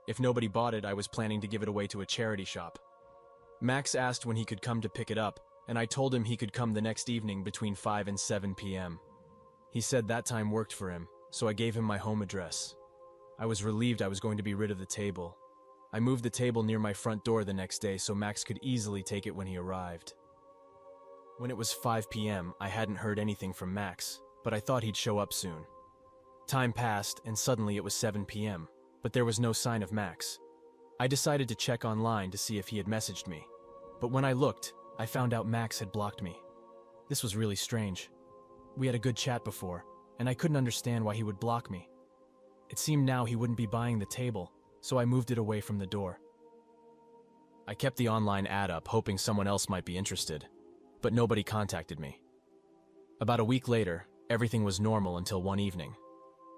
If nobody bought it, I was planning to give it away to a charity shop. Max asked when he could come to pick it up, and I told him he could come the next evening between 5 and 7 p.m. He said that time worked for him, so I gave him my home address. I was relieved I was going to be rid of the table. I moved the table near my front door the next day so Max could easily take it when he arrived. When it was 5 p.m., I hadn't heard anything from Max, but I thought he'd show up soon. Time passed, and suddenly it was 7 p.m., but there was no sign of Max. I decided to check online to see if he had messaged me, but when I looked, I found out Max had blocked me. This was really strange. We had a good chat before, and I couldn't understand why he would block me. It seemed now he wouldn't be buying the table, so I moved it away from the door. I kept the online ad up, hoping someone else might be interested, but nobody contacted me. About a week later, everything was normal until one evening.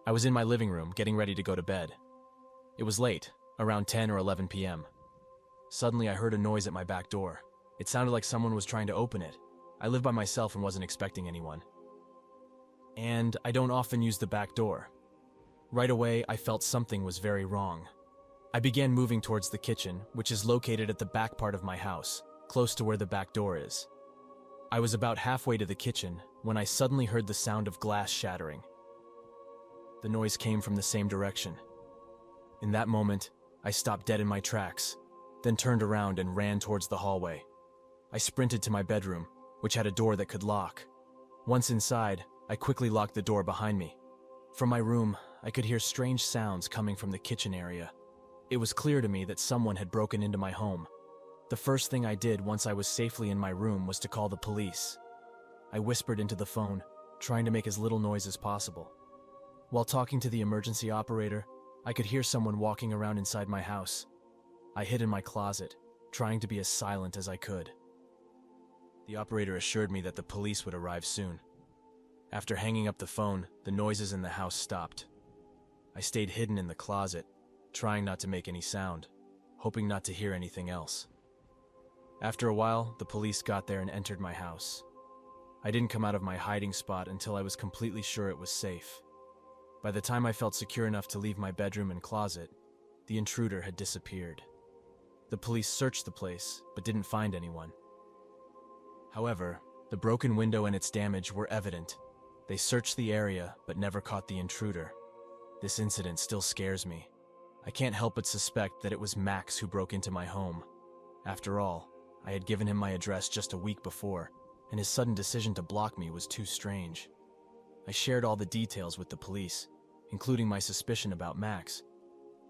I was in my living room, getting ready to go to bed. It was late, around 10 or 11 p.m. Suddenly, I heard a noise at my back door. It sounded like someone was trying to open it. I live by myself and wasn't expecting anyone. And I don't often use the back door. Right away, I felt something was very wrong. I began moving towards the kitchen, which is located at the back part of my house, close to where the back door is. I was about halfway to the kitchen when I suddenly heard the sound of glass shattering. The noise came from the same direction. In that moment, I stopped dead in my tracks, then turned around and ran towards the hallway. I sprinted to my bedroom, which had a door that could lock. Once inside, I quickly locked the door behind me. From my room, I could hear strange sounds coming from the kitchen area. It was clear to me that someone had broken into my home. The first thing I did once I was safely in my room was to call the police. I whispered into the phone, trying to make as little noise as possible. While talking to the emergency operator, I could hear someone walking around inside my house. I hid in my closet, trying to be as silent as I could. The operator assured me that the police would arrive soon. After hanging up the phone, the noises in the house stopped. I stayed hidden in the closet, trying not to make any sound, hoping not to hear anything else. After a while, the police got there and entered my house. I didn't come out of my hiding spot until I was completely sure it was safe. By the time I felt secure enough to leave my bedroom and closet, the intruder had disappeared. The police searched the place, but didn't find anyone. However, the broken window and its damage were evident. They searched the area, but never caught the intruder. This incident still scares me. I can't help but suspect that it was Max who broke into my home. After all, I had given him my address just a week before, and his sudden decision to block me was too strange. I shared all the details with the police, including my suspicion about Max,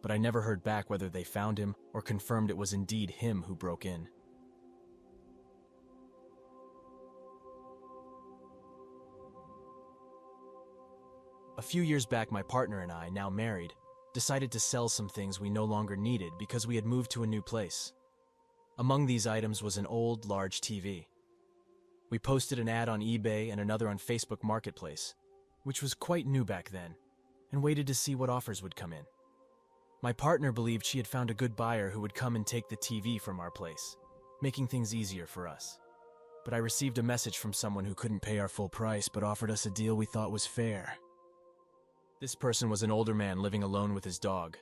but I never heard back whether they found him or confirmed it was indeed him who broke in. A few years back, my partner and I, now married, decided to sell some things we no longer needed because we had moved to a new place. Among these items was an old, large TV. We posted an ad on eBay and another on Facebook Marketplace, which was quite new back then, and waited to see what offers would come in. My partner believed she had found a good buyer who would come and take the TV from our place, making things easier for us. But I received a message from someone who couldn't pay our full price but offered us a deal we thought was fair. This person was an older man living alone with his dog.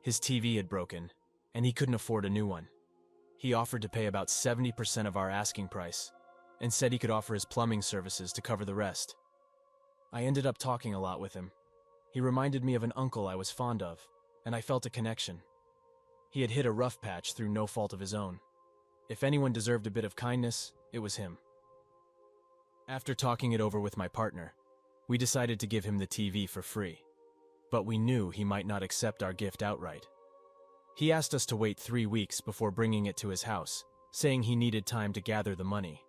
His TV had broken, and he couldn't afford a new one. He offered to pay about 70% of our asking price, and said he could offer his plumbing services to cover the rest. I ended up talking a lot with him. He reminded me of an uncle I was fond of, and I felt a connection. He had hit a rough patch through no fault of his own. If anyone deserved a bit of kindness, it was him. After talking it over with my partner, we decided to give him the TV for free, but we knew he might not accept our gift outright. He asked us to wait 3 weeks before bringing it to his house, saying he needed time to gather the money.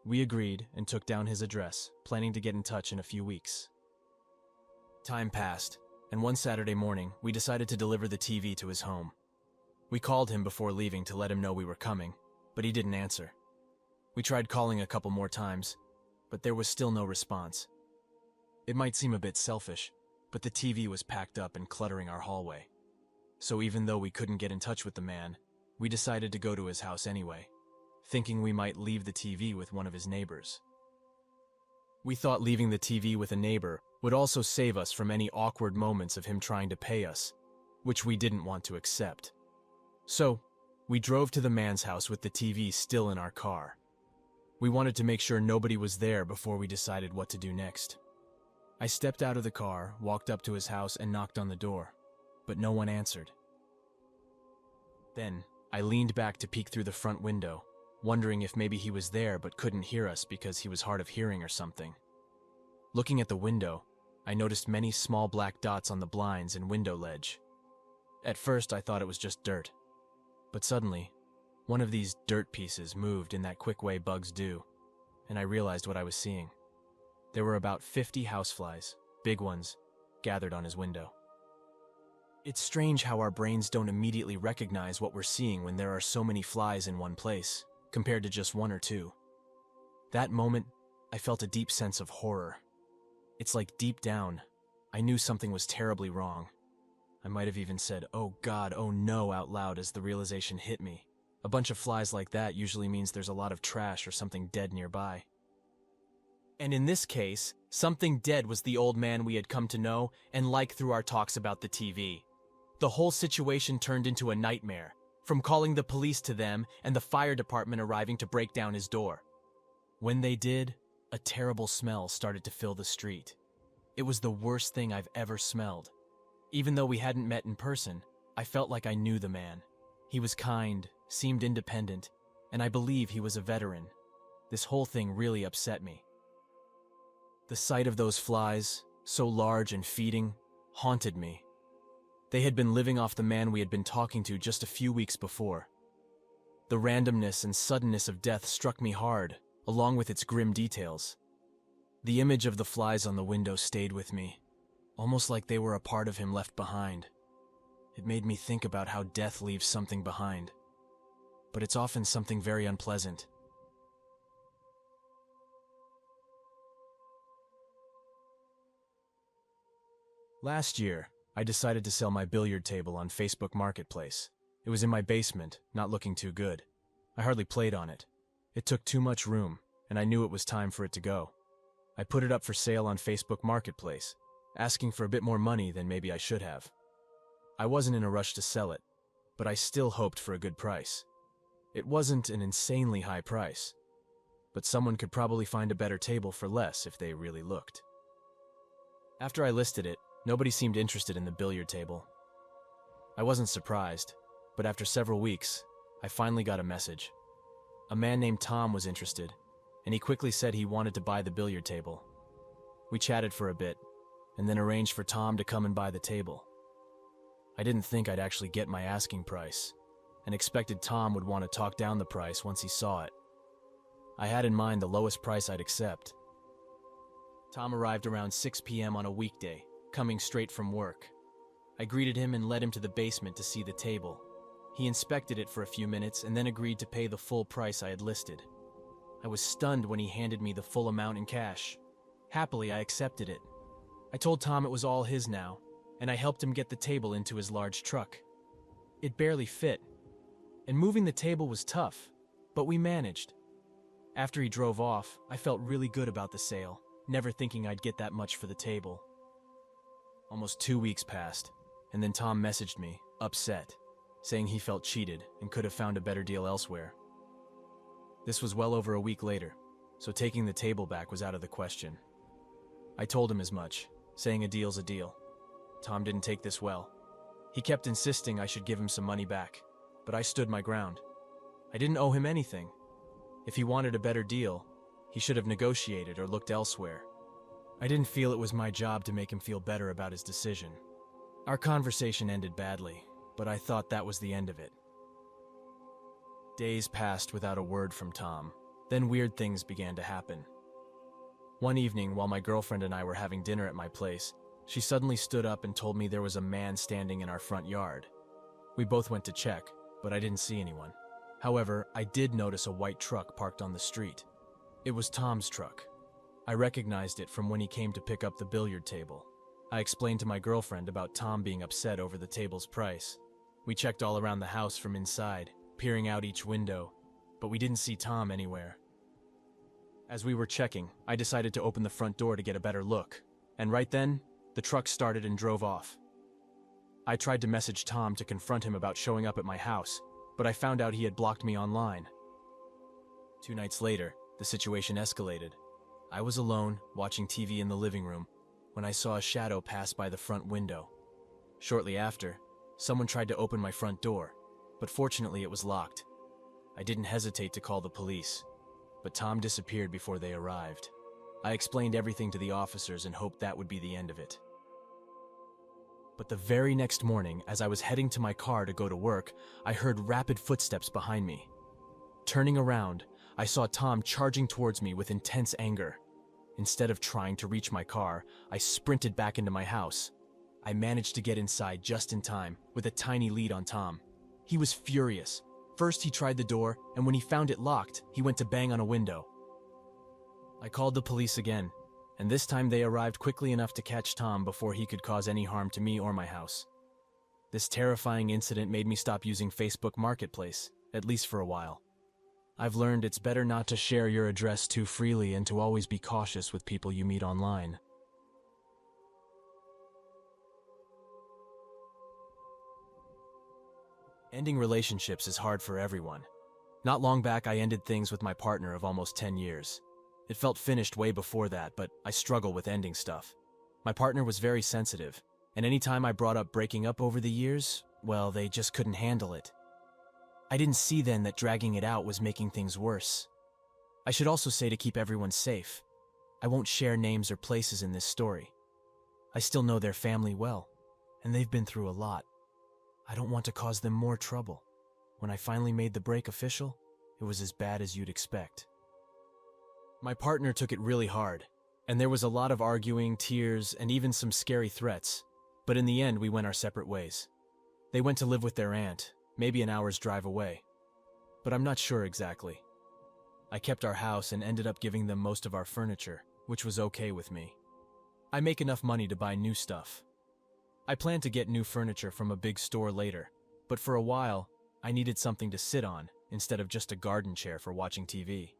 We agreed and took down his address, planning to get in touch in a few weeks. Time passed, and one Saturday morning, we decided to deliver the TV to his home. We called him before leaving to let him know we were coming, but he didn't answer. We tried calling a couple more times, but there was still no response. It might seem a bit selfish, but the TV was packed up and cluttering our hallway. So even though we couldn't get in touch with the man, we decided to go to his house anyway, thinking we might leave the TV with one of his neighbors. We thought leaving the TV with a neighbor would also save us from any awkward moments of him trying to pay us, which we didn't want to accept. So, we drove to the man's house with the TV still in our car. We wanted to make sure nobody was there before we decided what to do next. I stepped out of the car, walked up to his house, and knocked on the door, but no one answered. Then, I leaned back to peek through the front window, wondering if maybe he was there but couldn't hear us because he was hard of hearing or something. Looking at the window, I noticed many small black dots on the blinds and window ledge. At first, I thought it was just dirt, but suddenly, one of these dirt pieces moved in that quick way bugs do, and I realized what I was seeing. There were about 50 houseflies, big ones, gathered on his window. It's strange how our brains don't immediately recognize what we're seeing when there are so many flies in one place, compared to just one or two. That moment, I felt a deep sense of horror. It's like deep down, I knew something was terribly wrong. I might have even said, "Oh God, oh no," out loud as the realization hit me. A bunch of flies like that usually means there's a lot of trash or something dead nearby. And in this case, something dead was the old man we had come to know and like through our talks about the TV. The whole situation turned into a nightmare, from calling the police to them and the fire department arriving to break down his door. When they did, a terrible smell started to fill the street. It was the worst thing I've ever smelled. Even though we hadn't met in person, I felt like I knew the man. He was kind, seemed independent, and I believe he was a veteran. This whole thing really upset me. The sight of those flies, so large and feeding, haunted me. They had been living off the man we had been talking to just a few weeks before. The randomness and suddenness of death struck me hard, along with its grim details. The image of the flies on the window stayed with me, almost like they were a part of him left behind. It made me think about how death leaves something behind, but it's often something very unpleasant. Last year, I decided to sell my billiard table on Facebook Marketplace. It was in my basement, not looking too good. I hardly played on it. It took too much room, and I knew it was time for it to go. I put it up for sale on Facebook Marketplace, asking for a bit more money than maybe I should have. I wasn't in a rush to sell it, but I still hoped for a good price. It wasn't an insanely high price, but someone could probably find a better table for less if they really looked. After I listed it, nobody seemed interested in the billiard table. I wasn't surprised, but after several weeks, I finally got a message. A man named Tom was interested, and he quickly said he wanted to buy the billiard table. We chatted for a bit, and then arranged for Tom to come and buy the table. I didn't think I'd actually get my asking price, and expected Tom would want to talk down the price once he saw it. I had in mind the lowest price I'd accept. Tom arrived around 6 p.m. on a weekday, coming straight from work. I greeted him and led him to the basement to see the table. He inspected it for a few minutes and then agreed to pay the full price I had listed. I was stunned when he handed me the full amount in cash. Happily, I accepted it. I told Tom it was all his now, and I helped him get the table into his large truck. It barely fit, and moving the table was tough, but we managed. After he drove off, I felt really good about the sale, never thinking I'd get that much for the table. Almost 2 weeks passed, and then Tom messaged me, upset, saying he felt cheated and could have found a better deal elsewhere. This was well over a week later, so taking the table back was out of the question. I told him as much, saying a deal's a deal. Tom didn't take this well. He kept insisting I should give him some money back, but I stood my ground. I didn't owe him anything. If he wanted a better deal, he should have negotiated or looked elsewhere. I didn't feel it was my job to make him feel better about his decision. Our conversation ended badly, but I thought that was the end of it. Days passed without a word from Tom. Then weird things began to happen. One evening, while my girlfriend and I were having dinner at my place, she suddenly stood up and told me there was a man standing in our front yard. We both went to check, but I didn't see anyone. However, I did notice a white truck parked on the street. It was Tom's truck. I recognized it from when he came to pick up the billiard table. I explained to my girlfriend about Tom being upset over the table's price. We checked all around the house from inside, peering out each window, but we didn't see Tom anywhere. As we were checking, I decided to open the front door to get a better look, and right then, the truck started and drove off. I tried to message Tom to confront him about showing up at my house, but I found out he had blocked me online. 2 nights later, the situation escalated. I was alone, watching TV in the living room, when I saw a shadow pass by the front window. Shortly after, someone tried to open my front door, but fortunately it was locked. I didn't hesitate to call the police, but Tom disappeared before they arrived. I explained everything to the officers and hoped that would be the end of it. But the very next morning, as I was heading to my car to go to work, I heard rapid footsteps behind me. Turning around, I saw Tom charging towards me with intense anger. Instead of trying to reach my car, I sprinted back into my house. I managed to get inside just in time, with a tiny lead on Tom. He was furious. First, he tried the door, and when he found it locked, he went to bang on a window. I called the police again, and this time they arrived quickly enough to catch Tom before he could cause any harm to me or my house. This terrifying incident made me stop using Facebook Marketplace, at least for a while. I've learned it's better not to share your address too freely and to always be cautious with people you meet online. Ending relationships is hard for everyone. Not long back, I ended things with my partner of almost 10 years. It felt finished way before that, but I struggle with ending stuff. My partner was very sensitive, and anytime I brought up breaking up over the years, well, they just couldn't handle it. I didn't see then that dragging it out was making things worse. I should also say, to keep everyone safe, I won't share names or places in this story. I still know their family well, and they've been through a lot. I don't want to cause them more trouble. When I finally made the break official, it was as bad as you'd expect. My partner took it really hard, and there was a lot of arguing, tears, and even some scary threats, but in the end we went our separate ways. They went to live with their aunt, maybe an hour's drive away, but I'm not sure exactly. I kept our house and ended up giving them most of our furniture, which was okay with me. I make enough money to buy new stuff. I plan to get new furniture from a big store later, but for a while, I needed something to sit on instead of just a garden chair for watching TV.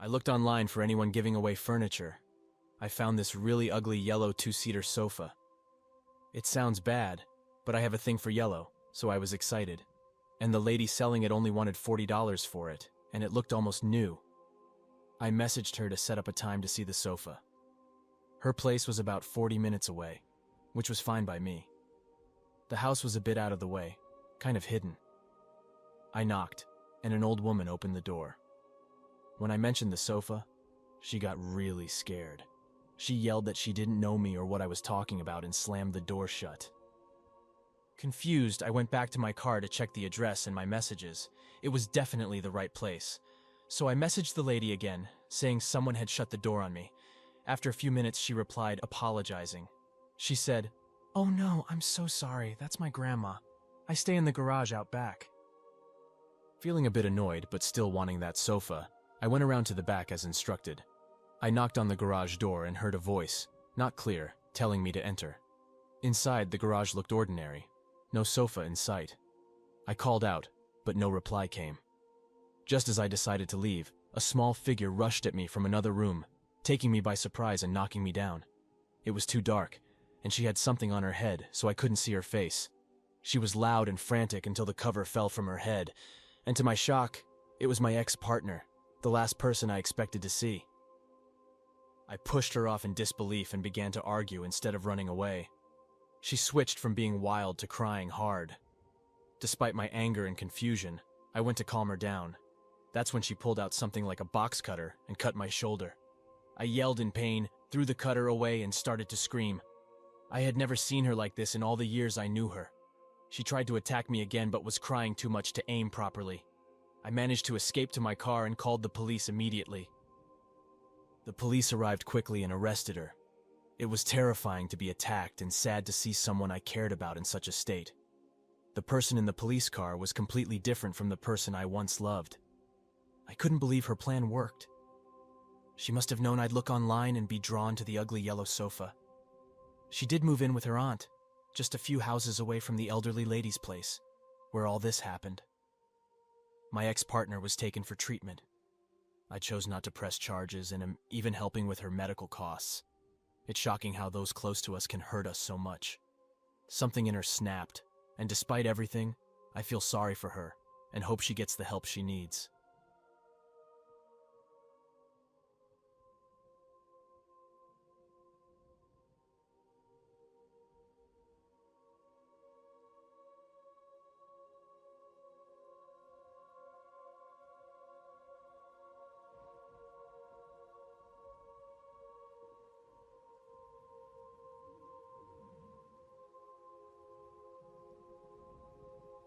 I looked online for anyone giving away furniture. I found this really ugly yellow two-seater sofa. It sounds bad, but I have a thing for yellow, so I was excited. And the lady selling it only wanted $40 for it, and it looked almost new. I messaged her to set up a time to see the sofa. Her place was about 40 minutes away, which was fine by me. The house was a bit out of the way, kind of hidden. I knocked, and an old woman opened the door. When I mentioned the sofa, she got really scared. She yelled that she didn't know me or what I was talking about and slammed the door shut. Confused, I went back to my car to check the address in my messages. It was definitely the right place. So I messaged the lady again, saying someone had shut the door on me. After a few minutes, she replied, apologizing. She said, "Oh no, I'm so sorry. That's my grandma. I stay in the garage out back." Feeling a bit annoyed, but still wanting that sofa, I went around to the back as instructed. I knocked on the garage door and heard a voice, not clear, telling me to enter. Inside, the garage looked ordinary. No sofa in sight. I called out, but no reply came. Just as I decided to leave, a small figure rushed at me from another room, taking me by surprise and knocking me down. It was too dark, and she had something on her head, so I couldn't see her face. She was loud and frantic until the cover fell from her head, and to my shock, it was my ex-partner, the last person I expected to see. I pushed her off in disbelief and began to argue instead of running away. She switched from being wild to crying hard. Despite my anger and confusion, I went to calm her down. That's when she pulled out something like a box cutter and cut my shoulder. I yelled in pain, threw the cutter away, and started to scream. I had never seen her like this in all the years I knew her. She tried to attack me again but was crying too much to aim properly. I managed to escape to my car and called the police immediately. The police arrived quickly and arrested her. It was terrifying to be attacked and sad to see someone I cared about in such a state. The person in the police car was completely different from the person I once loved. I couldn't believe her plan worked. She must have known I'd look online and be drawn to the ugly yellow sofa. She did move in with her aunt, just a few houses away from the elderly lady's place, where all this happened. My ex-partner was taken for treatment. I chose not to press charges and am even helping with her medical costs. It's shocking how those close to us can hurt us so much. Something in her snapped, and despite everything, I feel sorry for her and hope she gets the help she needs.